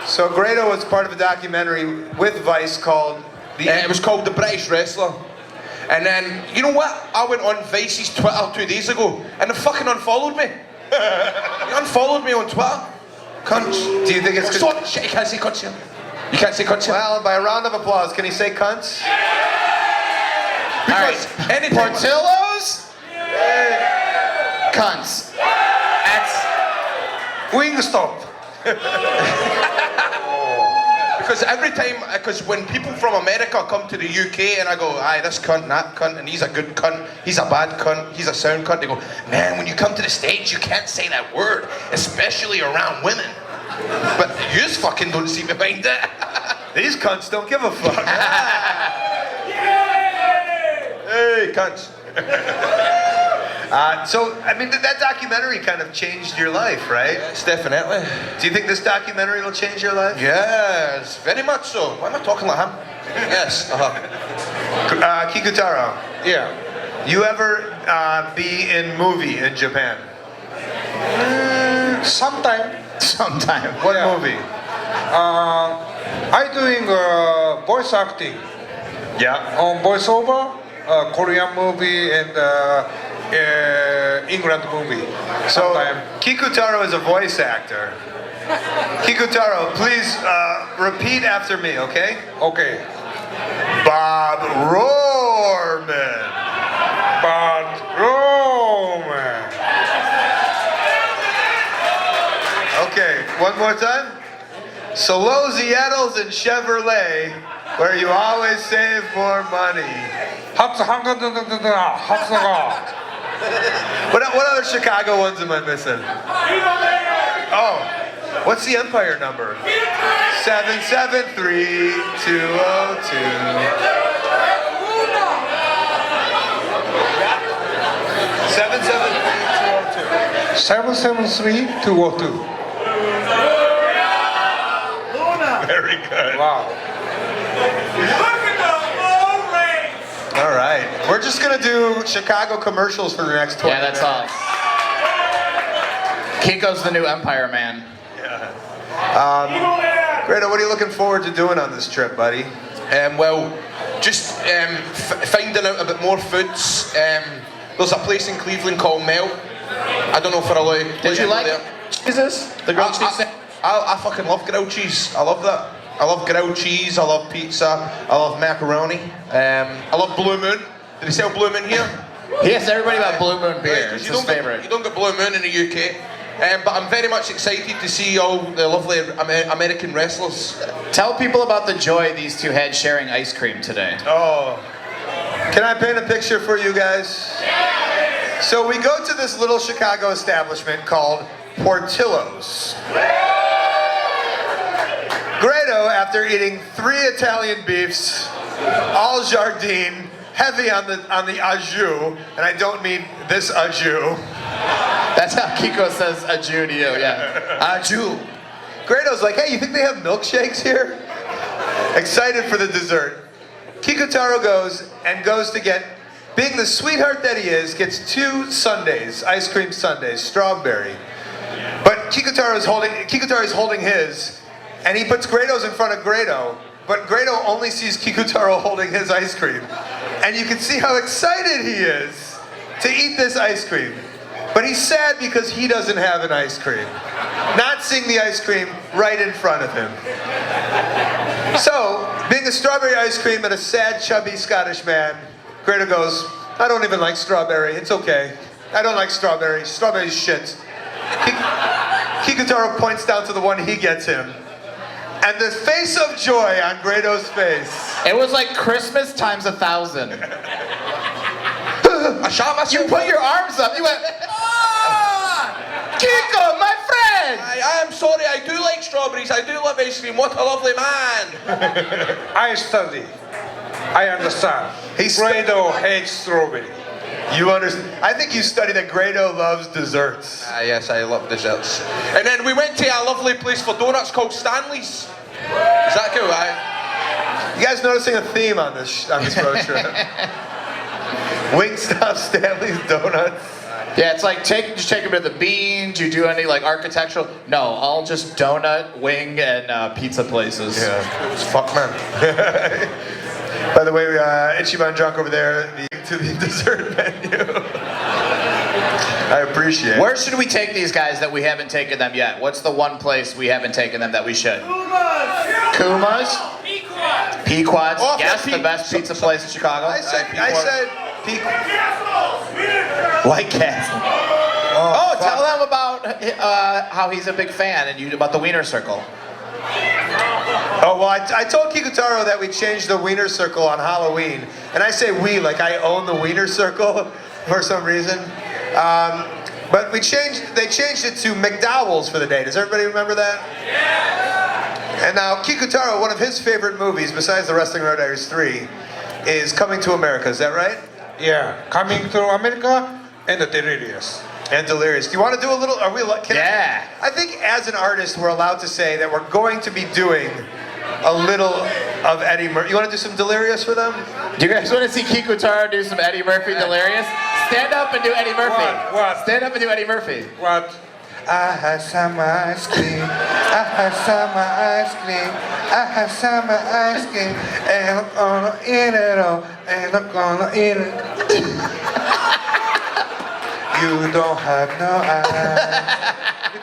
So Grado was part of a documentary with Vice called It was called The British Wrestler. And then, you know what? I went on Vice's Twitter 2 days ago, and they fucking unfollowed me. He unfollowed me on Twitter. Cunts. Do you think it's Stop! Shit, you can't say cunts here. You can't say cunts here. Well, by a round of applause, can he say cunts? Because anytime... Portillo's? Cunts. That's... Wingstop. Because every time, because when people from America come to the UK and I go, aye, this cunt, that cunt, and he's a good cunt, he's a bad cunt, he's a sound cunt, they go, man, when you come to the States, you can't say that word, especially around women. But yous fucking don't seem to mind that. These cunts don't give a fuck. Hey, cunts. So, I mean, that documentary kind of changed your life, right? Yes, definitely. Do you think this documentary will change your life? Yes, very much so. Why am I talking like him? Yes, Kikutaro, Yeah. you ever be in movie in Japan? Sometime. Sometime. What Yeah. movie? I doing voice acting Yeah. on voiceover, Korean movie and England movie. So, Sometime. Kikutaro is a voice actor. Kikutaro, please repeat after me, okay? Okay. Bob Rohrman. But Roman. Okay, one more time. Solo Seattle's and Chevrolet, where you always save more money. Hats What other Chicago ones am I missing? Oh, what's the Empire number? 773-202. 773-202. 773-202. Very good. Wow. All right. We're just going to do Chicago commercials for the next 20 Yeah, that's minutes. all. Kiko's the new Empire Man. Grado, what are you looking forward to doing on this trip, buddy? Well, just finding out a bit more foods. There's a place in Cleveland called Mel. I don't know if we're allowed. Did you like there. Jesus? The grilled cheese? I fucking love grilled cheese. I love that. I love grilled cheese. I love pizza. I love macaroni. I love Blue Moon. Do they sell Blue Moon here? He asks everybody about Blue Moon beer. Right, It's you his don't favorite. you don't get Blue Moon in the UK. But I'm very much excited to see all the lovely American wrestlers. Tell people about the joy these two had sharing ice cream today. Oh. Can I paint a picture for you guys? So we go to this little Chicago establishment called Portillo's. Grado, after eating 3 Italian beefs, all jardine, heavy on the au jus, and I don't mean this au jus. That's how Kiko says adieu to you, yeah. Adieu. Grado's like, hey, you think they have milkshakes here? Excited for the dessert. Kikutaro goes to get, being the sweetheart that he is, gets 2 sundaes, ice cream sundaes, strawberry. But Kikutaro's holding his, and he puts Grado's in front of Grado, but Grado only sees Kikutaro holding his ice cream. And you can see how excited he is to eat this ice cream. But he's sad because he doesn't have an ice cream. Not seeing the ice cream right in front of him. So, being a strawberry ice cream and a sad, chubby Scottish man, Grado goes, I don't even like strawberry, it's okay. I don't like strawberry, strawberry's shit. Kikutaro points down to the one he gets him. And the face of joy on Grado's face. It was like Christmas times 1,000. I shot myself. You put your arms up, you went, ah! Kiko, my friend! I am sorry, I do like strawberries, I do love ice cream, what a lovely man! I study. I understand. Grado hates strawberry. You understand? I think you study that Grado loves desserts. Yes, I love desserts. And then we went to a lovely place for donuts called Stanley's. Is that cool? You guys noticing a theme on this road trip? Wingstop, Stanley's Donuts. Yeah, it's like just take a bit of the beans. Do you do any like architectural? No, all just donut, wing, and pizza places. Yeah. It's fuck, man. By the way, Ichiban Drunk over there, to the dessert menu. I appreciate it. Where should we take these guys that we haven't taken them yet? What's the one place we haven't taken them that we should? Kuma's? Pequod's. Yes, the best pizza place in Chicago. I said Pequod. White Castle. Oh, tell them about how he's a big fan and about the Wiener Circle. Oh, well, I told Kikutaro that we changed the Wiener Circle on Halloween. And I say we, like I own the Wiener Circle for some reason. But they changed it to McDowell's for the day. Does everybody remember that? Yeah! And now Kikutaro, one of his favorite movies, besides the Wrestling Road Diaries 3, is Coming to America. Is that right? Yeah, Coming to America and the Delirious. And Delirious. Do you want to do a little? Are we? Yeah. I think as an artist, we're allowed to say that we're going to be doing a little of Eddie Murphy. You want to do some Delirious for them? Do you guys want to see Kikutaro do some Eddie Murphy Delirious? Stand up and do Eddie Murphy. What? Stand up and do Eddie Murphy. What? I had some ice cream. I had some ice cream. I had some ice cream. And I'm gonna eat it all. And I'm gonna eat it. You don't have no eyes.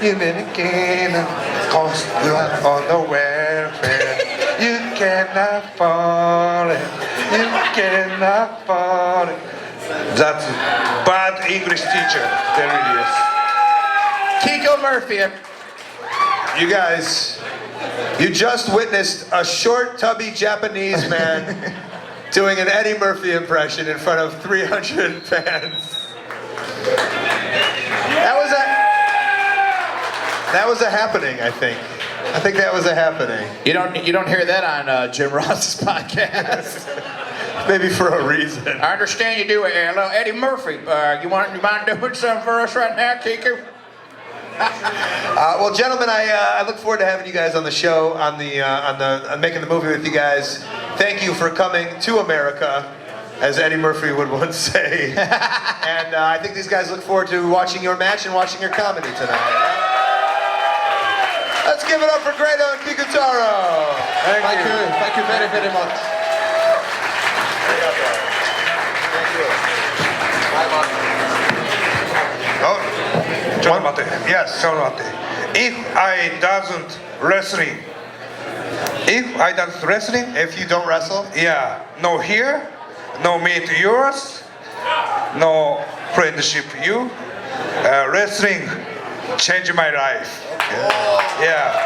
You didn't get it. Cause you are on the welfare. You cannot afford it. You cannot afford it. That's bad English teacher. There it is. Kiko Murphy. You guys, you just witnessed a short, tubby Japanese man doing an Eddie Murphy impression in front of 300 fans. That was a happening, I think. I think that was a happening. You don't hear that on Jim Ross's podcast. Maybe for a reason. I understand you do it, Eddie Murphy. You mind doing something for us right now, Kiko? Well, gentlemen, I look forward to having you guys on the show, on making the movie with you guys. Thank you for coming to America, as Eddie Murphy would once say. And I think these guys look forward to watching your match and watching your comedy tonight. Let's give it up for Grado and Kikutaro. Thank you very, very much. Oh, Yes. If I doesn't wrestling, If you don't wrestle, yeah, no here, no meet yours, no friendship you, wrestling change my life. Yeah.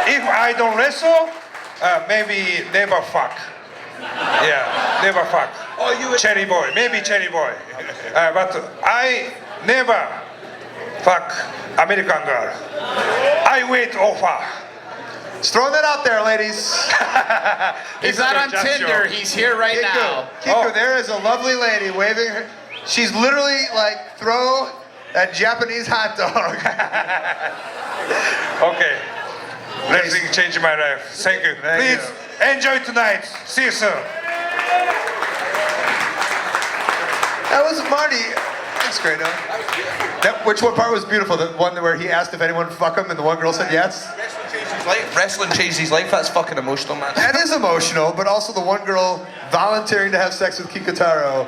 If I don't wrestle, maybe never fuck. Yeah, never fuck. Oh, you Cherry boy, maybe cherry boy. But I never fuck American girl. I wait offer. just throwing that out there, ladies. He's not on Tinder. He's here right now. Kiku, there is a lovely lady waving her. She's literally like, throw that Japanese hot dog. Okay. Wrestling changed my life. Thank you. Please enjoy tonight. See you soon. That was Marty. Thanks, Grado. Which one part was beautiful? The one where he asked if anyone would fuck him and the one girl said yes? Wrestling changed his life. That's fucking emotional, man. That is emotional, but also the one girl volunteering to have sex with Kikutaro.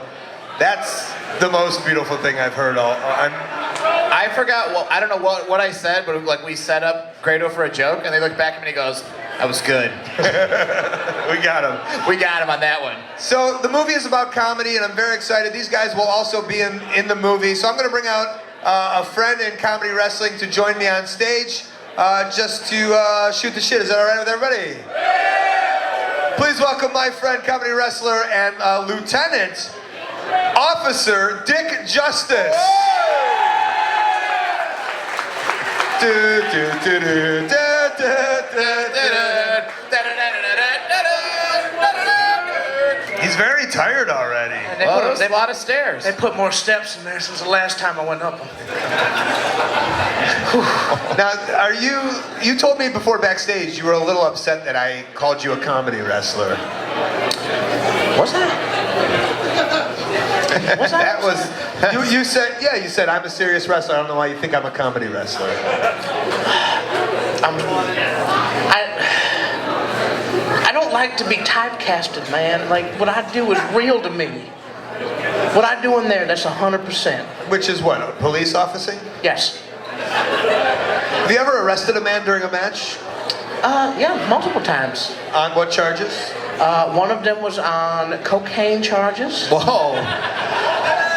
That's the most beautiful thing I've heard all. I forgot. Well, I don't know what I said, but like we set up Grado for a joke, and they look back at me and he goes, "That was good." We got him. We got him on that one. So the movie is about comedy, and I'm very excited. These guys will also be in the movie. So I'm going to bring out a friend in comedy wrestling to join me on stage, just to shoot the shit. Is that all right with everybody? Please welcome my friend, comedy wrestler, and Lieutenant Officer Dick Justice. He's very tired already. There's a lot of stairs. They put more steps in there since the last time I went up them. Now, you told me before backstage you were a little upset that I called you a comedy wrestler. What's that? What's that? That was, you said I'm a serious wrestler. I don't know why you think I'm a comedy wrestler. I don't like to be typecasted, man. Like, what I do is real to me. What I do in there, that's 100%. Which is what? Police officing? Yes. Have you ever arrested a man during a match? Yeah, multiple times. On what charges? One of them was on cocaine charges. Whoa.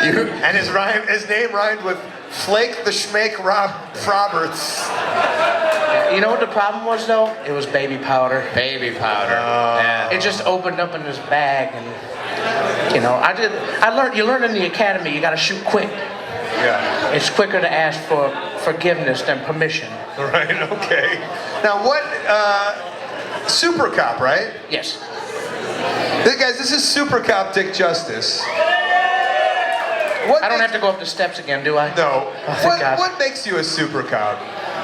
And his name rhymed with Flake the Schmake Roberts. You know what the problem was though? It was baby powder. Baby powder. Yeah. It just opened up in his bag, and I learned. You learn in the academy, you got to shoot quick. Yeah. It's quicker to ask for forgiveness than permission. Right. Okay. Now what? Super Cop, right? Yes. Guys, this is Super Cop Dick Justice. I don't have to go up the steps again, do I? No. Oh, thank God. What makes you a Super Cop?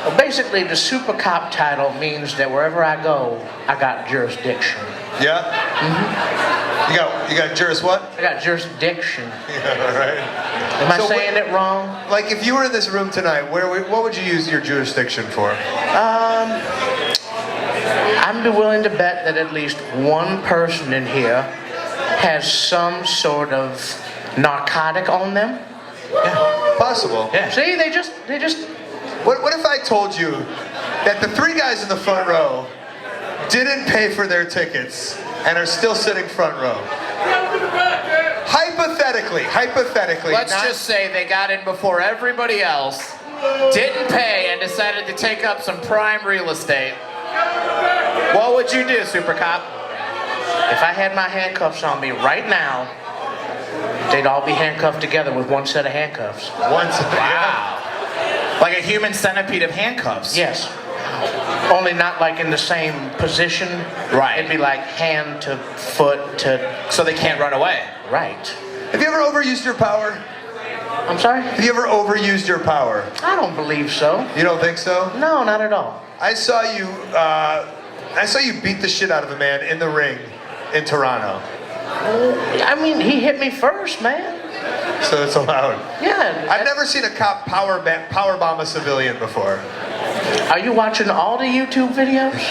Well, basically, the Super Cop title means that wherever I go, I got jurisdiction. Yeah. You got juris what? I got jurisdiction. Yeah. Right. Am I saying it wrong? Like, if you were in this room tonight, what would you use your jurisdiction for? I'd be willing to bet that at least one person in here has some sort of narcotic on them. Yeah, possible. Yeah. See, they just. What if I told you that the three guys in the front row didn't pay for their tickets and are still sitting front row? Hypothetically. Let's just say they got in before everybody else, didn't pay, and decided to take up some prime real estate. What would you do, Super Cop? If I had my handcuffs on me right now, they'd all be handcuffed together with one set of handcuffs. Wow. Like a human centipede of handcuffs. Yes. Only not like in the same position. Right. It'd be like hand to foot to... So they can't run away. Right. Have you ever overused your power? I'm sorry? Have you ever overused your power? I don't believe so. You don't think so? No, not at all. I saw you beat the shit out of a man in the ring in Toronto. I mean, he hit me first, man. So it's allowed. Yeah. I've never seen a cop power bomb a civilian before. Are you watching all the YouTube videos?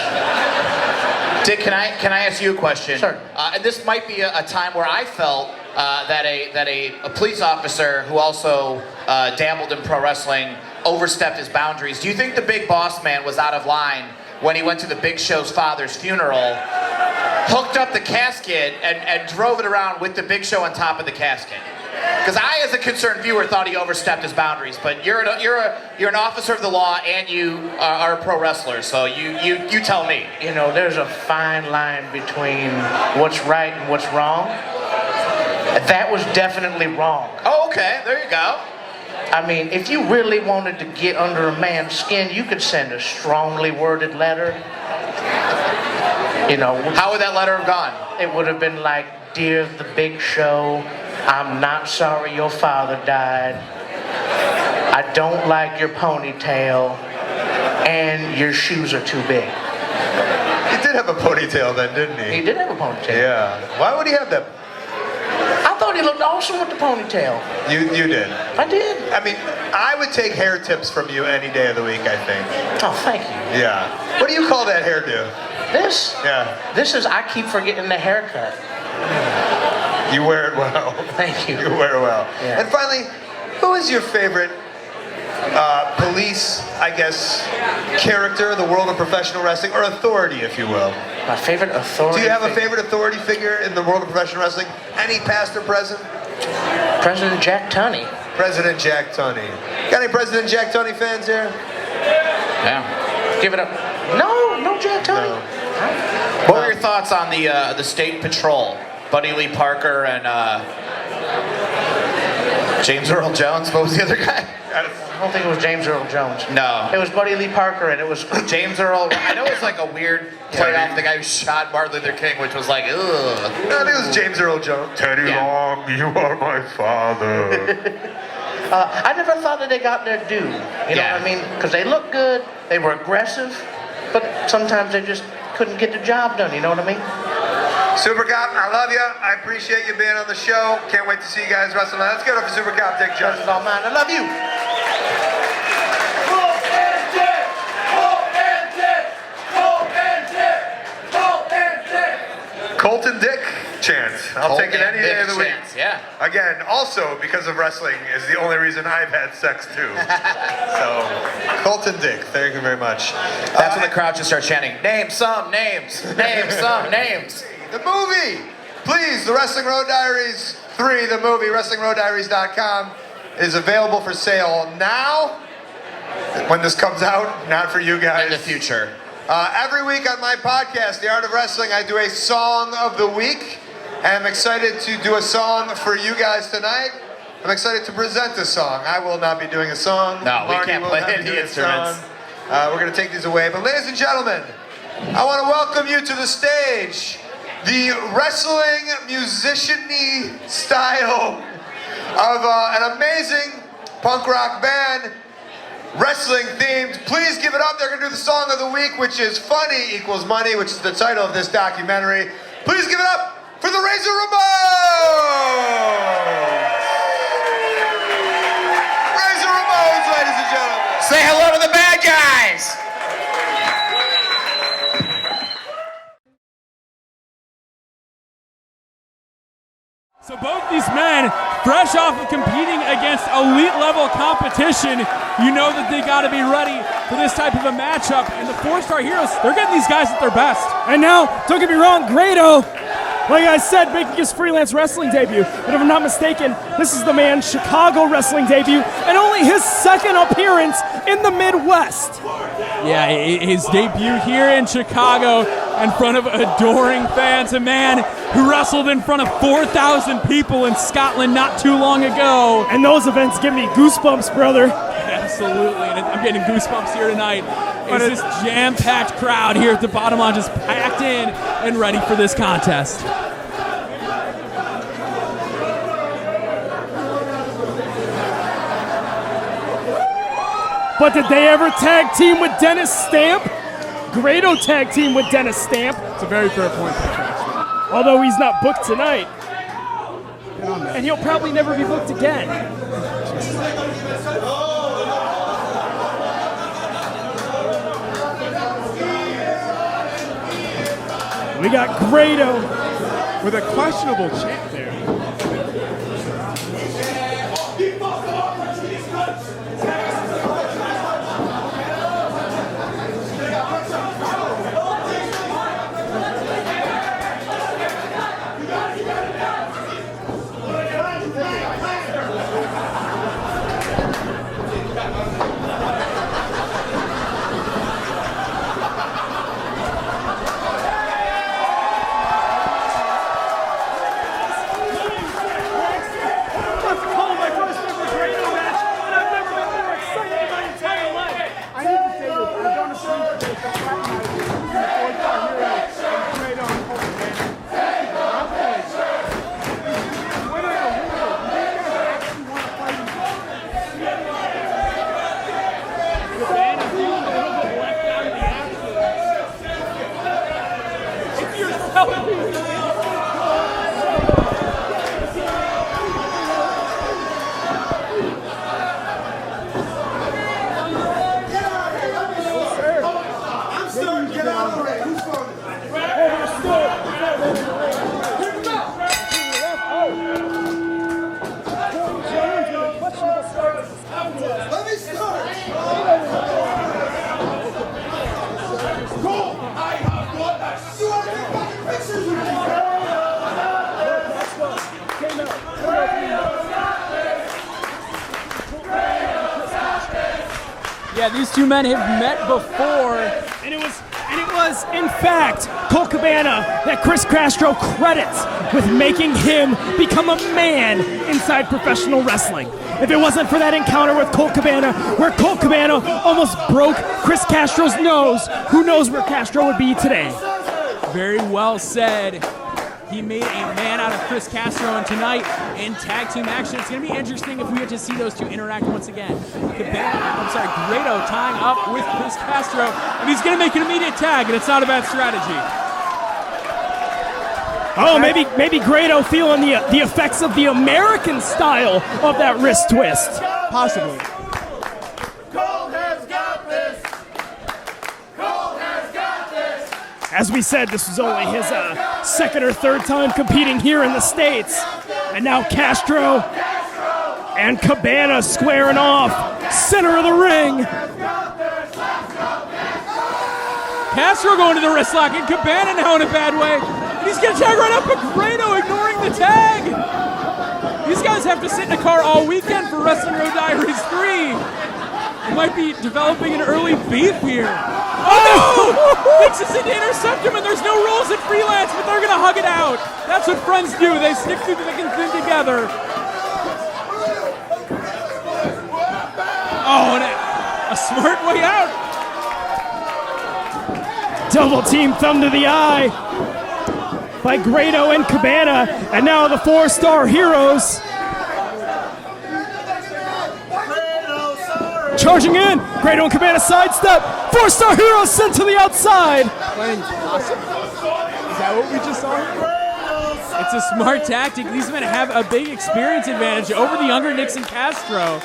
Dick, can I ask you a question? Sure. And this might be a time where I felt that a police officer who also dabbled in pro wrestling overstepped his boundaries. Do you think the Big Boss Man was out of line when he went to the Big Show's father's funeral, hooked up the casket, and drove it around with the Big Show on top of the casket? Because I, as a concerned viewer, thought he overstepped his boundaries. But you're an officer of the law, and you are a pro wrestler. So you tell me. You know, there's a fine line between what's right and what's wrong. That was definitely wrong. Oh, okay. There you go. I mean, if you really wanted to get under a man's skin, you could send a strongly worded letter. You know. How would that letter have gone? It would have been like, "Dear the Big Show, I'm not sorry your father died. I don't like your ponytail, and your shoes are too big." He did have a ponytail then, didn't he? He did have a ponytail. Yeah. Why would he have that? I thought he looked awesome with the ponytail. You did. I did. I mean, I would take hair tips from you any day of the week, I think. Oh, thank you. Yeah. What do you call that hairdo? This? Yeah. This is, I keep forgetting the haircut. You wear it well. Thank you. You wear it well. Yeah. And finally, who is your favorite police, I guess, character in the world of professional wrestling, or authority, if you will? My favorite authority. Do you have a favorite authority figure in the world of professional wrestling? Any past or present? President Jack Tunney. President Jack Tunney. Got any President Jack Tunney fans here? Yeah. Give it up. No Jack Tunney. No. What were your thoughts on the State Patrol? Buddy Lee Parker and James Earl Jones. What was the other guy? I don't think it was James Earl Jones. No. It was Buddy Lee Parker, and it was James Earl. I know it was like a weird play off the guy who shot Martin Luther King, which was like, ugh. No, I think it was James Earl Jones. Teddy Long, you are my father. I never thought that they got their due. You know what I mean? Because they looked good, they were aggressive, but sometimes they just couldn't get the job done. You know what I mean? Super Cop, I love you. I appreciate you being on the show. Can't wait to see you guys wrestle. Let's get up for Super Cop Dick Justice. All mine. I love you. Colt and Dick chance. I'll take it any day of the week. Chance, yeah. Again, also because of wrestling is the only reason I've had sex too. So, Colton Dick, thank you very much. That's when the crowd should start chanting, name some names, name some names. The movie! Please, The Wrestling Road Diaries 3, the movie, WrestlingRoadDiaries.com, is available for sale now. When this comes out, not for you guys. In the future. Every week on my podcast, The Art of Wrestling, I do a song of the week. And I'm excited to do a song for you guys tonight. I'm excited to present a song. I will not be doing a song. No, we Marty can't will play not be any doing a instruments. song. We're going to take these away. But ladies and gentlemen, I want to welcome you to the stage. The wrestling musician-y style of an amazing punk rock band, wrestling themed. Please give it up. They're going to do the song of the week, which is Funny Equals Money, which is the title of this documentary. Please give it up for the Razor Ramones! Razor Ramones, ladies and gentlemen. Say hello to the bad guys! So both these men, fresh off of competing against elite level competition, you know that they got to be ready for this type of a matchup. And the 4-star heroes, they're getting these guys at their best. And now, don't get me wrong, Grado, like I said, making his freelance wrestling debut. But if I'm not mistaken, this is the man's Chicago wrestling debut and only his second appearance in the Midwest. Yeah, his debut here in Chicago in front of adoring fans. A man who wrestled in front of 4,000 people in Scotland not too long ago. And those events give me goosebumps, brother. Absolutely, and I'm getting goosebumps here tonight. It's this jam-packed crowd here at the bottom line, just packed in and ready for this contest. But did they ever tag team with Dennis Stamp? Grado tag team with Dennis Stamp. It's a very fair point. Although he's not booked tonight. And he'll probably never be booked again. We got Grado with a questionable chant there. Yeah, these two men have met before. And it was, in fact, Colt Cabana that Chris Castro credits with making him become a man inside professional wrestling. If it wasn't for that encounter with Colt Cabana, where Colt Cabana almost broke Chris Castro's nose, who knows where Castro would be today. Very well said. He made a man out of Chris Castro, and tonight in tag team action, it's going to be interesting if we get to see those two interact once again. Grado tying up with Chris Castro, and he's going to make an immediate tag, and it's not a bad strategy. Oh, maybe Grado feeling the effects of the American style of that wrist twist. Possibly. As we said, this was only his second or third time competing here in the States. And now Castro and Cabana squaring off, center of the ring. Castro going to the wrist lock, and Cabana now in a bad way. And he's going to tag right up, but Grado ignoring the tag. These guys have to sit in a car all weekend for Wrestling Road Diaries 3. It might be developing an early beef here. Oh no! Nix is in to intercept him, and there's no rules in freelance, but they're going to hug it out. That's what friends do. They stick through the thick and thin together. Oh, and a smart way out. Double team thumb to the eye by Grado and Cabana, and now the 4-star heroes charging in. Grado and Cabana sidestep. 4-star heroes sent to the outside. Playing possum? Is that what we just saw? It's a smart tactic. These men have a big experience advantage over the younger Nix and Castro.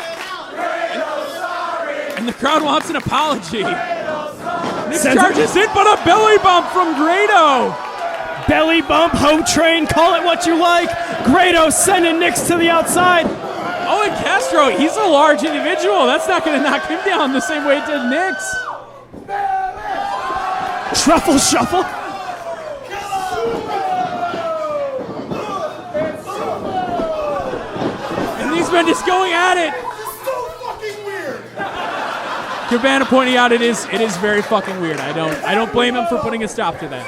And the crowd wants an apology. Nix charges in, but a belly bump from Grado. Belly bump, home train, call it what you like. Grado sending Nix to the outside. Oh, and Castro, he's a large individual. That's not going to knock him down the same way it did Nix. Truffle shuffle. And these men just going at it. Cabana pointing out it is very fucking weird. I don't blame him for putting a stop to that.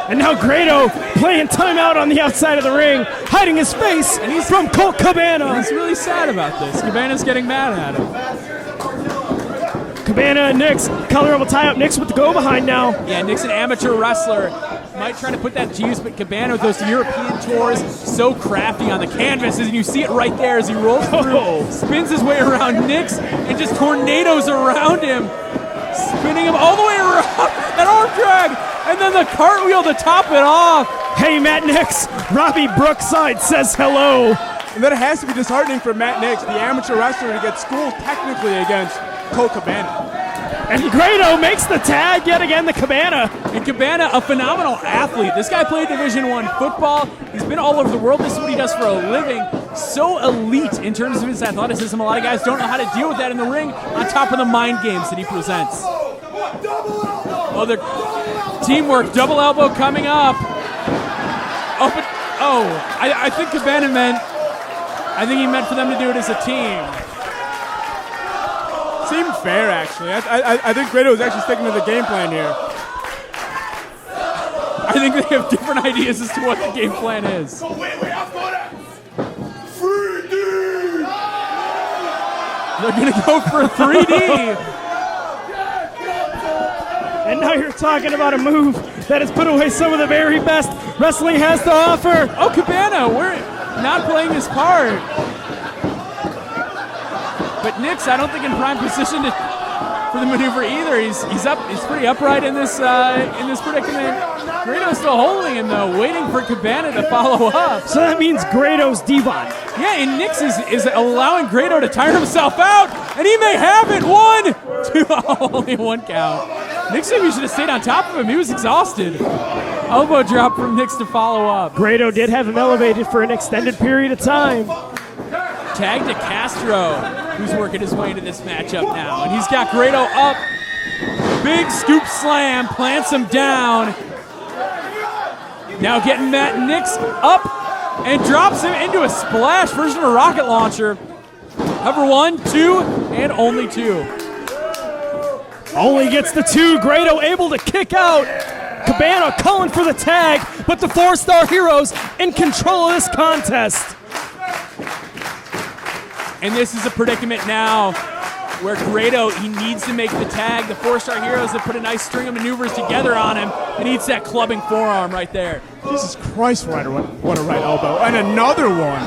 And now Grado playing timeout on the outside of the ring, hiding his face, and he's from Colt Cabana. He's really sad about this. Cabana's getting mad at him. Cabana and Nix, colorable tie-up. Nix with the go-behind now. Yeah, Nix an amateur wrestler. Might try to put that to use, but Cabana with those European tours, so crafty on the canvas, and you see it right there as he rolls through, spins his way around Nix, and just tornadoes around him, spinning him all the way around, that arm drag, and then the cartwheel to top it off. Hey, Matt Nix, Robbie Brookside says hello. And then it has to be disheartening for Matt Nix, the amateur wrestler, to get schooled technically against Colt Cabana. And Grado makes the tag yet again to Cabana. And Cabana, a phenomenal athlete. This guy played Division I football. He's been all over the world. This is what he does for a living. So elite in terms of his athleticism. A lot of guys don't know how to deal with that in the ring on top of the mind games that he presents. Oh, the teamwork. Double elbow coming up. Oh, but, I think Cabana meant, I think he meant for them to do it as a team. Seemed fair, actually. I think Grado was actually sticking to the game plan here. I think they have different ideas as to what the game plan is. They're going to go for a 3D. And now you're talking about a move that has put away some of the very best wrestling has to offer. Oh, Cabana, we're not playing his part. But Nix, I don't think in prime position for the maneuver either. He's pretty upright in this predicament. Grado's still holding him though, waiting for Cabana to follow up. So that means Grado's D-Bot. Yeah, and Nix is allowing Grado to tire himself out, and he may have it. 1, 2, only one count. Nix maybe should have stayed on top of him. He was exhausted. Elbow drop from Nix to follow up. Grado did have him elevated for an extended period of time. Tag to Castro, who's working his way into this matchup now. And he's got Grado up. Big scoop slam, plants him down. Now getting Matt Nix up and drops him into a splash version of a rocket launcher. Cover 1, 2, and only 2. Only gets the 2. Grado able to kick out. Cabana calling for the tag, but the 4-star heroes in control of this contest. And this is a predicament now where Grado, he needs to make the tag. The 4-star heroes have put a nice string of maneuvers together on him. He needs that clubbing forearm right there. Jesus Christ, what a right elbow. And another one.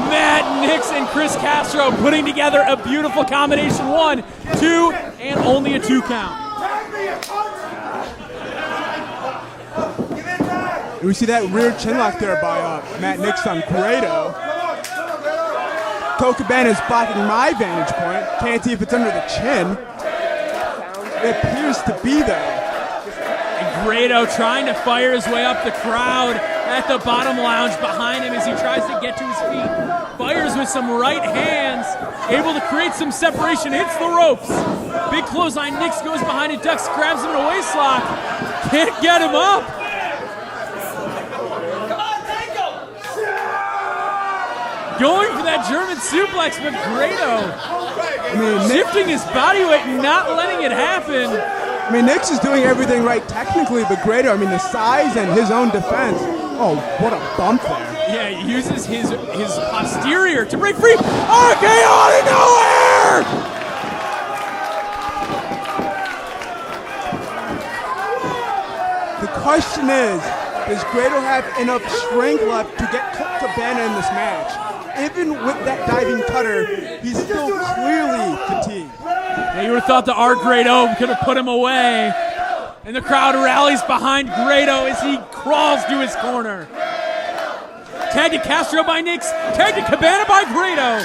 Matt Nix and Chris Castro putting together a beautiful combination. 1, 2, and only a 2 count. And we see that rear chin lock there by Matt Nix on Grado. Colt Cabana is blocking my vantage point. Can't see if it's under the chin. It appears to be there. And Grado trying to fire his way up the crowd at the bottom lounge behind him as he tries to get to his feet. Fires with some right hands, able to create some separation, hits the ropes. Big clothesline, Nix goes behind it, ducks, grabs him in a waist lock. Can't get him up. Going for that German suplex, but Grado shifting his body weight and not letting it happen. I mean, Nix is doing everything right technically, but Grado, I mean, the size and his own defense. Oh, what a bump there. Yeah, he uses his posterior to break free. RKO out of nowhere! The question is, does Grado have enough strength left to get Colt Cabana in this match? Even with that diving cutter, he's still clearly fatigued. Yeah, you would have thought the R Grado could have put him away. And the crowd rallies behind Grado as he crawls to his corner. Tag to Castro by Nix. Tag to Cabana by Grado.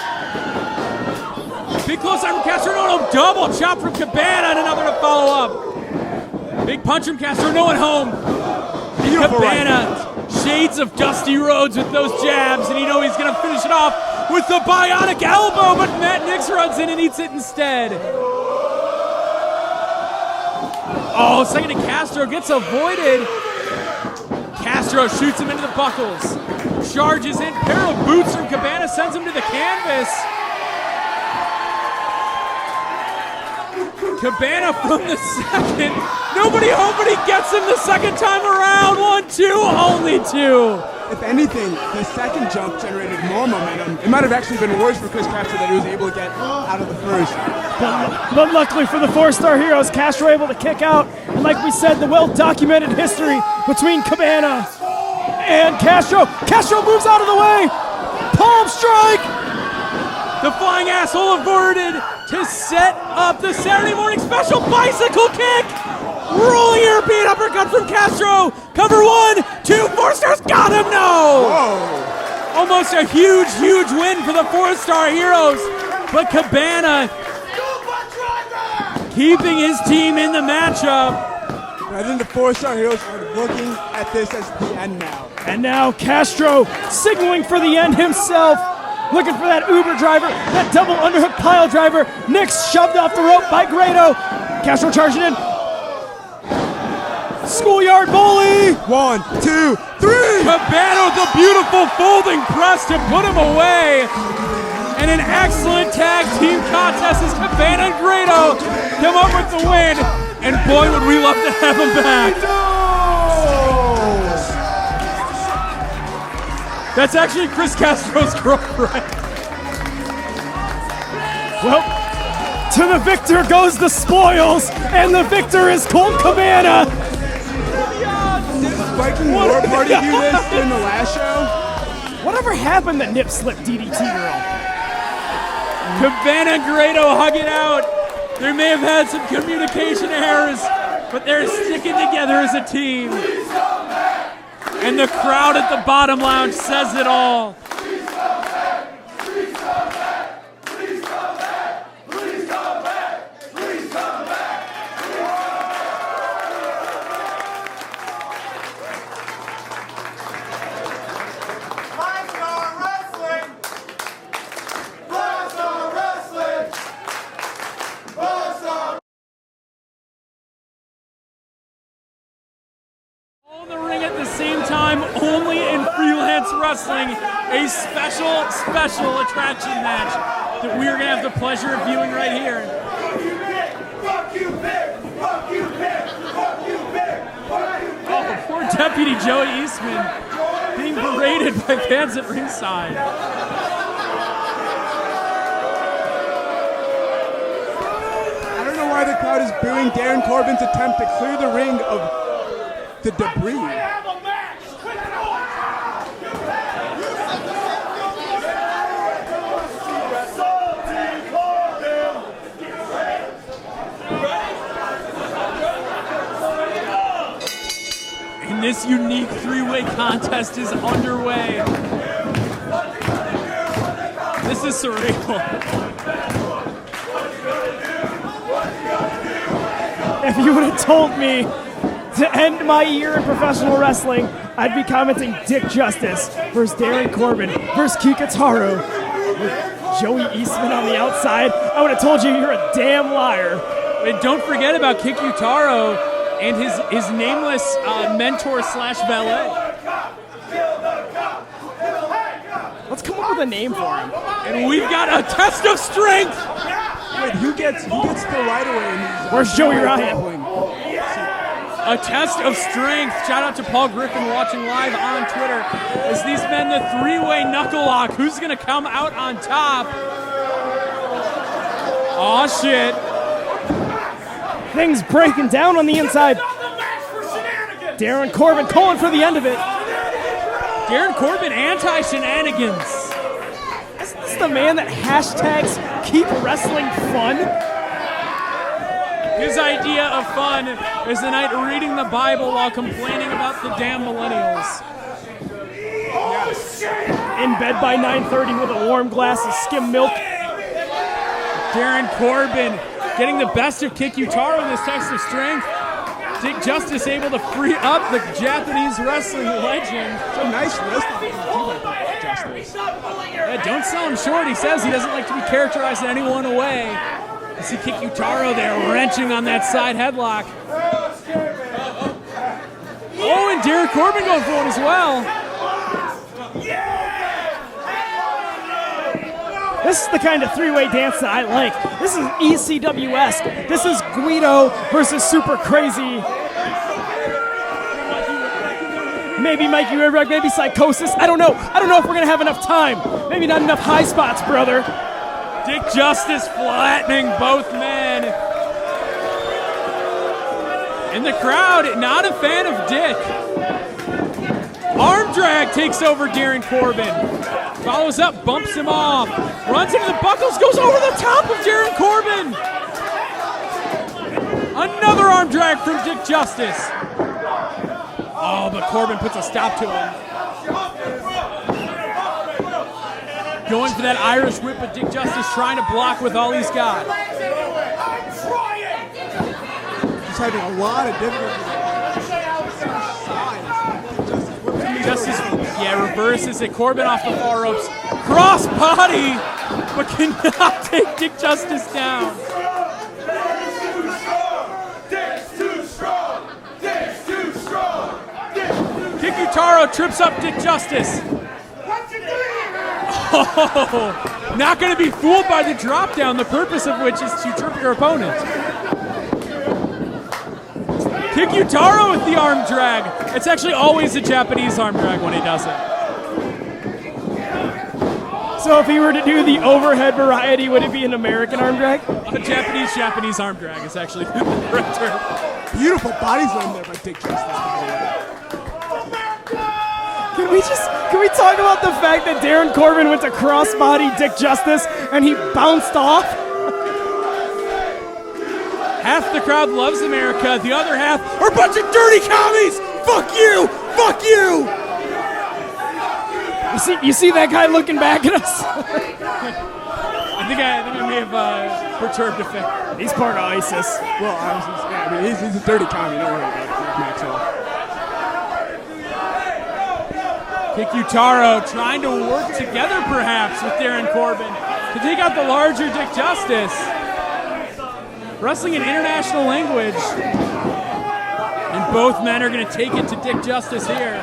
Big close eye from Castro. No, double chop from Cabana and another to follow up. Big punch from Castro. No one home. Beautiful Cabana, shades of Dusty Rhodes with those jabs, and you know he's going to finish it off with the bionic elbow, but Matt Nix runs in and eats it instead. Oh, second to Castro, gets avoided. Castro shoots him into the buckles. Charges in, pair of boots from Cabana, sends him to the canvas. Cabana from the second. Nobody home, but he gets him the second time around. 1, 2, only 2. If anything, the second jump generated more momentum. It might have actually been worse for Chris Castro that he was able to get out of the first. But luckily for the 4-star heroes, Castro able to kick out. And like we said, the well-documented history between Cabana and Castro. Castro moves out of the way. Palm strike. The flying asshole avoided to set up the Saturday morning special bicycle kick. Rolling European uppercut from Castro. Cover 1, 2, 4 stars. Got him, no! Whoa. Almost a huge, huge win for the 4-star heroes. But Cabana keeping his team in the matchup. I think the 4-star heroes are looking at this as the end now. And now Castro signaling for the end himself. Looking for that Uber driver, that double underhook pile driver. Nix shoved off the rope by Grado. Castro charging in. Schoolyard bully. 1, 2, 3. Cabana with a beautiful folding press to put him away. And an excellent tag team contest as Cabana and Grado come up with the win. And boy, would we love to have him back. That's actually Chris Castro's girlfriend. Well, to the victor goes the spoils, and the victor is Colt Cabana. Did Viking War Party do this in the last show? Whatever happened to Nip Slip DDT girl? Cabana and Grado hug it out. They may have had some communication errors, but they're sticking together as a team. And the crowd at the bottom lounge says it all. On the ring at the same time, only in freelance wrestling, a special attraction match that we are going to have the pleasure of viewing right here. Oh, poor Deputy Joey Eastman being berated by fans at ringside. I don't know why the crowd is booing Darren Corbin's attempt to clear the ring of the debris. this unique three-way contest is underway. This is surreal. If you would have told me to end my year in professional wrestling, I'd be commenting Dick Justice versus Darren Corbin versus Kikutaro with Joey Eastman on the outside. I would have told you you're a damn liar. And don't forget about Kikutaro and his nameless mentor slash valet. Let's come up with a name for him. And we've got a test of strength. Wait, who gets the right away in these? Where's Joey Ryan? A test of strength. Shout out to Paul Griffin watching live on Twitter as these men, the three-way knuckle lock. Who's going to come out on top? Aw, shit. Things breaking down on the inside. Darren Corbin calling for the end of it. Darren Corbin, anti-shenanigans. Isn't this the man that hashtags keep wrestling fun? His idea of fun is the night reading the Bible while complaining about the damn millennials. Yes. In bed by 9:30 with a warm glass of skim milk. Darren Corbin getting the best of Kikutaro in this test of strength. Dick Justice able to free up the Japanese wrestling legend. It's a nice list of things too by Dick Justice. Yeah, don't sell him short. He says he doesn't like to be characterized in any one way. You see Kikutaro there wrenching on that side headlock. Oh, and Darren Corbin going for it as well. This is the kind of three-way dance that I like. This is ECW-esque. This is Guido versus Super Crazy. Maybe Mikey Redrock, maybe Psychosis. I don't know. I don't know if we're going to have enough time. Maybe not enough high spots, brother. Dick Justice flattening both men. And the crowd, not a fan of Dick. Arm drag takes over Darren Corbin. Follows up, bumps him off. Runs into the buckles, goes over the top of Darren Corbin. Another arm drag from Dick Justice. Oh, but Corbin puts a stop to him. Going for that Irish whip, but Dick Justice trying to block with all he's got. He's having a lot of difficulty. Justice, yeah, reverses it. Corbin off the far ropes. Cross body, but cannot take Dick Justice down. Kikutaro trips up Dick Justice. Oh, not going to be fooled by the drop down, the purpose of which is to trip your opponent. Kikutaro with the arm drag. It's actually always a Japanese arm drag when he does it. So if he were to do the overhead variety, would it be an American arm drag? A Japanese arm drag is actually the correct term. Beautiful body slam there by Dick Justice, by the way. Can we talk about the fact that Darren Corbin went to crossbody Dick Justice and he bounced off? Half the crowd loves America, the other half are a bunch of dirty commies! Fuck you! Fuck you! You see that guy looking back at us? I think I may have perturbed a bit. He's part of ISIS. Well, I mean, he's a dirty commie. Don't worry about it, Maxwell. Kikutaro trying to work together perhaps with Darren Corbin to take out the larger Dick Justice. Wrestling in international language. And both men are going to take it to Dick Justice here.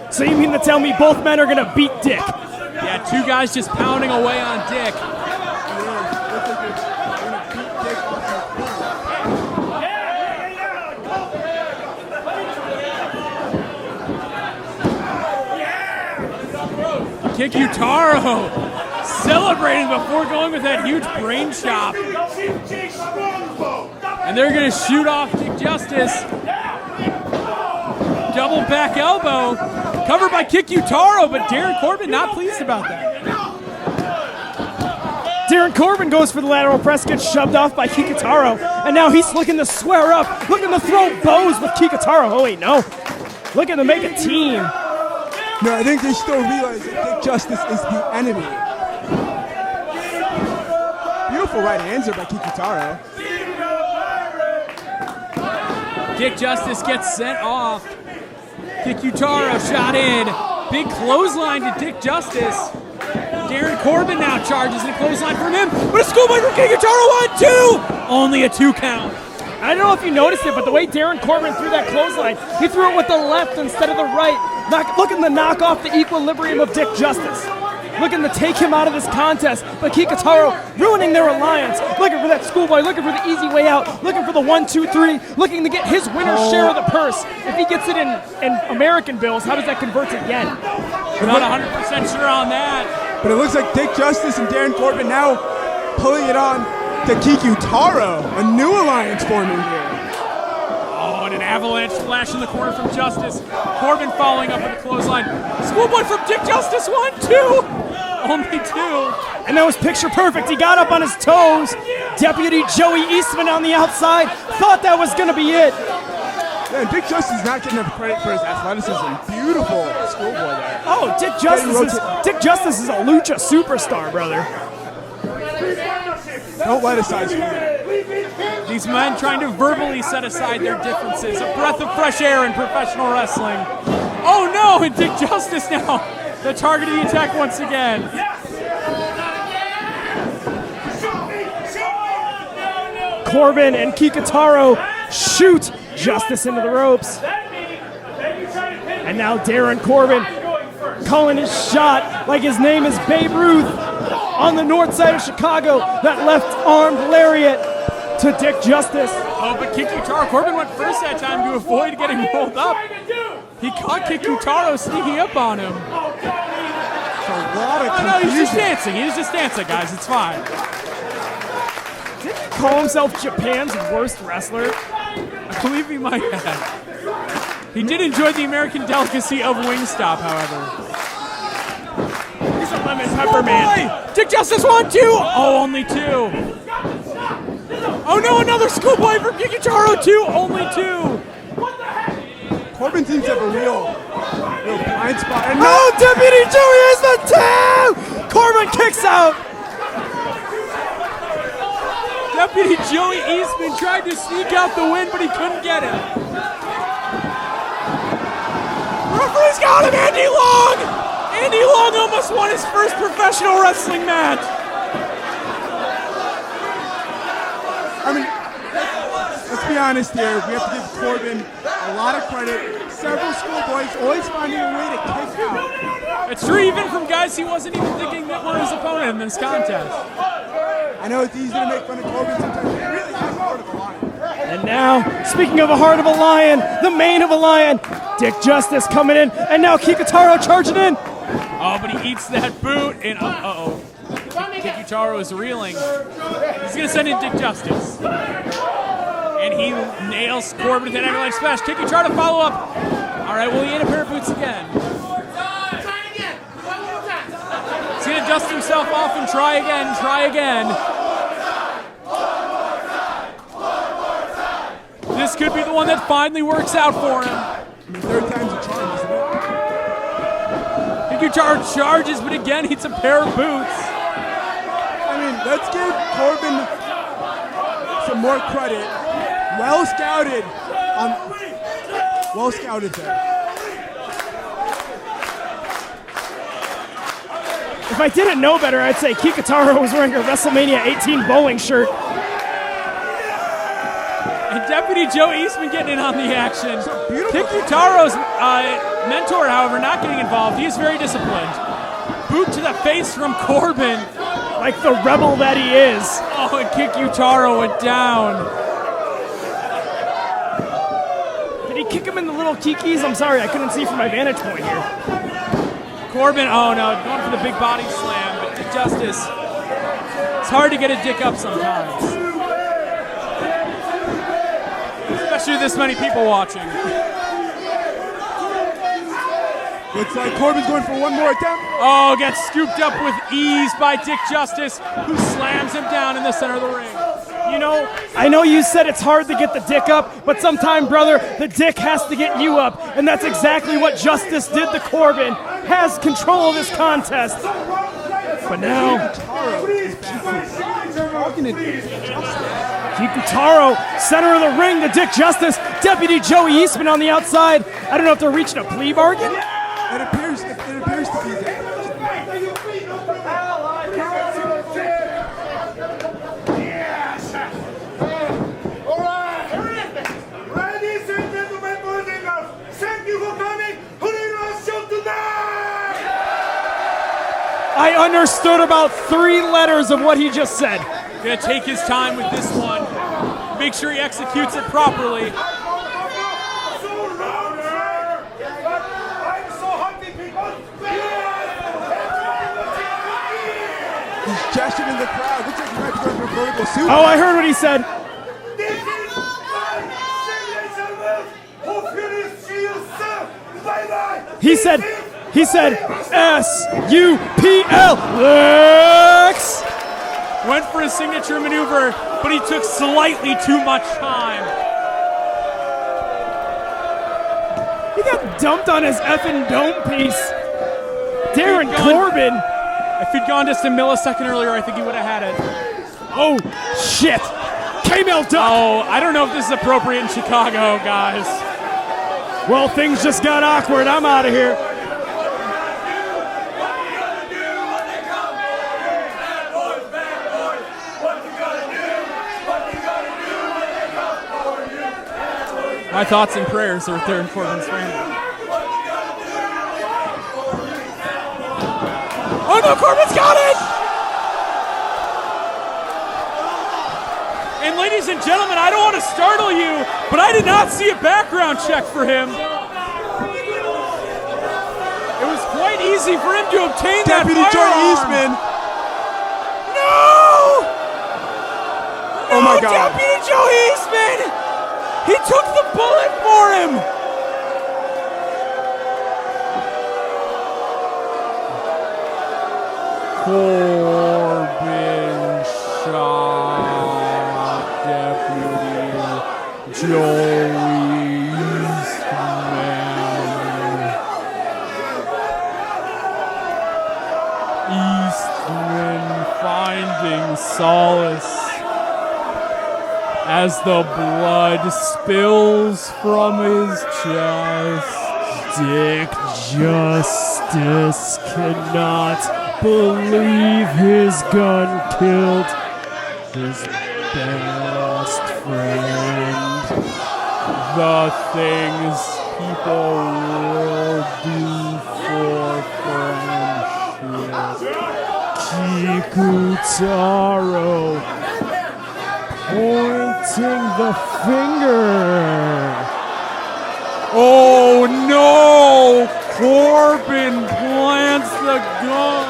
So you mean to tell me both men are going to beat Dick? Yeah, two guys just pounding away on Dick. Kikutaro celebrating before going with that huge brain chop. And they're going to shoot off Dick Justice. Double back elbow. Covered by Kikutaro, but Darren Corbin not pleased about that. Darren Corbin goes for the lateral press, gets shoved off by Kikutaro, and now he's looking to square up, looking to throw bows with Kikutaro. Oh wait, no. Looking to make a team. No, I think they still realize that Dick Justice is the enemy. Beautiful right hands there by Kikutaro. Dick Justice gets sent off. Kikutaro shot in. Big clothesline to Dick Justice. Darren Corbin now charges and a clothesline from him. But a schoolboy from Kikutaro, 1-2! Only a 2 count. I don't know if you noticed it, but the way Darren Corbin threw that clothesline, he threw it with the left instead of the right. Looking to knock off the equilibrium of Dick Justice. Looking to take him out of this contest, but Kikutaro ruining their alliance. Looking for that schoolboy, looking for the easy way out, looking for the 1-2-3, looking to get his winner's share of the purse. If he gets it in American bills, how does that convert to yen? We're not 100% sure on that. But it looks like Dick Justice and Darren Corbin now pulling it on to Kikutaro. A new alliance forming here. Oh, and an avalanche splash in the corner from Justice. Corbin following up with a clothesline. Schoolboy from Dick Justice, 1-2. Only 2. And that was picture perfect. He got up on his toes. Deputy Joey Eastman on the outside thought that was going to be it. Yeah, Dick Justice is not getting enough credit for his athleticism. Beautiful schoolboy there. Oh, Dick Justice is a lucha superstar, brother. Don't let aside school. These men trying to verbally set aside their differences. A breath of fresh air in professional wrestling. Oh no, and Dick Justice now the target of the attack once again. Corbin and Kikutaro shoot Justice into the ropes. And now Darren Corbin calling his shot like his name is Babe Ruth on the north side of Chicago. That left-armed lariat to Dick Justice. Oh, but Kikutaro, Corbin went first that time to avoid getting rolled up. He caught Kikutaro sneaking up on him. A lot of no, he's just dancing. He's just dancing, guys. It's fine. Did he call himself Japan's worst wrestler? I believe he might have. He did enjoy the American delicacy of Wingstop, however. He's a lemon pepper man. Dick Justice 1-2. Oh, only 2. Oh no, another schoolboy for Kikutaro 2. Only 2. Corbin seems to have a real blind spot. And no, Deputy Joey is the 2. Corbin kicks out. Deputy Joey Eastman tried to sneak out the win, but he couldn't get it. Referee's got him, Andy Long! Andy Long almost won his first professional wrestling match. I mean, let's be honest here. We have to give Corbin a lot of credit. Several schoolboys always finding a way to kick out. It's true, even from guys he wasn't even thinking that were his opponent in this contest. I know it's easy to make fun of Corbin sometimes, but he really has the heart of a lion. And now, speaking of a heart of a lion, the mane of a lion, Dick Justice coming in, and now Kikutaro charging in. Oh, but he eats that boot, and uh-oh. Kikutaro is reeling. He's going to send in Dick Justice. And he nails Corbin with that avalanche smash. Kikutaro to follow up. All right, will he eat a pair of boots again? He's going to dust himself off and try again, This could be the one that finally works out for him. Third time's a charm, isn't it? Kikutaro charges, but again, hits a pair of boots. I mean, let's give Corbin some more credit. Well scouted there. If I didn't know better, I'd say Kikutaro was wearing a WrestleMania 18 bowling shirt. And Deputy Joe Eastman getting in on the action. Kikutaro's mentor, however, not getting involved. He is very disciplined. Boot to the face from Corbin. Like the rebel that he is. Oh, and Kikutaro went down. Did he kick him in the little kikis? I'm sorry, I couldn't see from my vantage point here. Corbin, oh no, going for the big body slam, but Dick Justice. It's hard to get a dick up sometimes. Especially with this many people watching. Looks like Corbin's going for one more attempt. Oh, gets scooped up with ease by Dick Justice, who slams him down in the center of the ring. You know, I know you said it's hard to get the dick up, but sometime, brother, the dick has to get you up, and that's exactly what Justice did to Corbin. Has control of this contest. But now, Kikutaro, center of the ring to Dick Justice. Deputy Joey Eastman on the outside. I don't know if they're reaching a plea bargain. It appears to be that. Ladies and gentlemen, boys and girls, thank you for coming to the show tonight! I understood about 3 letters of what he just said. Gonna take his time with this one. Make sure he executes it properly. He's gesturing in the crowd. Looks like he might be going for a vertical super. Oh, I heard what he said. He said S-U-P-L. Lex! Went for his signature maneuver, but he took slightly too much time. He got dumped on his effing dome piece. Darren Corbin. If he'd gone just a millisecond earlier, I think he would have had it. Oh, shit. K-Mail duck. Oh, I don't know if this is appropriate in Chicago, guys. Well, things just got awkward. I'm out of here. My thoughts and prayers are with Darren Corbin's family. Oh no, Corbin's got it! And ladies and gentlemen, I don't want to startle you, but I did not see a background check for him. It was quite easy for him to obtain Deputy that Joey firearm. Eastman. No! Oh my God. Deputy Joey Eastman! He took the bullet for him! Corbin shot Deputy Joey Eastman finding solace as the blood spills from his chest. Dick Justice cannot believe his gun killed his best friend. The things people will do for friendship. Kikutaro pointing the finger. Oh no! Corbin plants the gun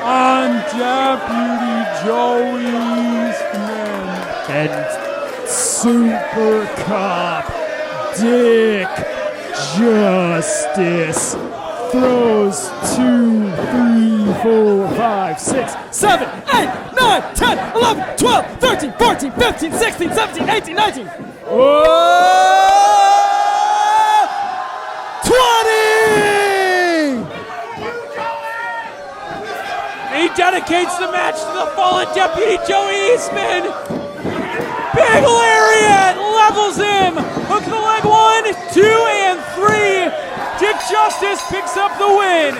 on Deputy Joey Eastman. And Super Cop Dick Justice throws 2, 3, 4, 5, 6, 7, 8, 9, 10, 11, 12, 13, 14, 15, 16, 17, 18, 19. Whoa! 20! He dedicates the match to the fallen Deputy Joey Eastman. Big lariat levels him. Hook the leg 1, 2, and 3. Dick Justice picks up the win.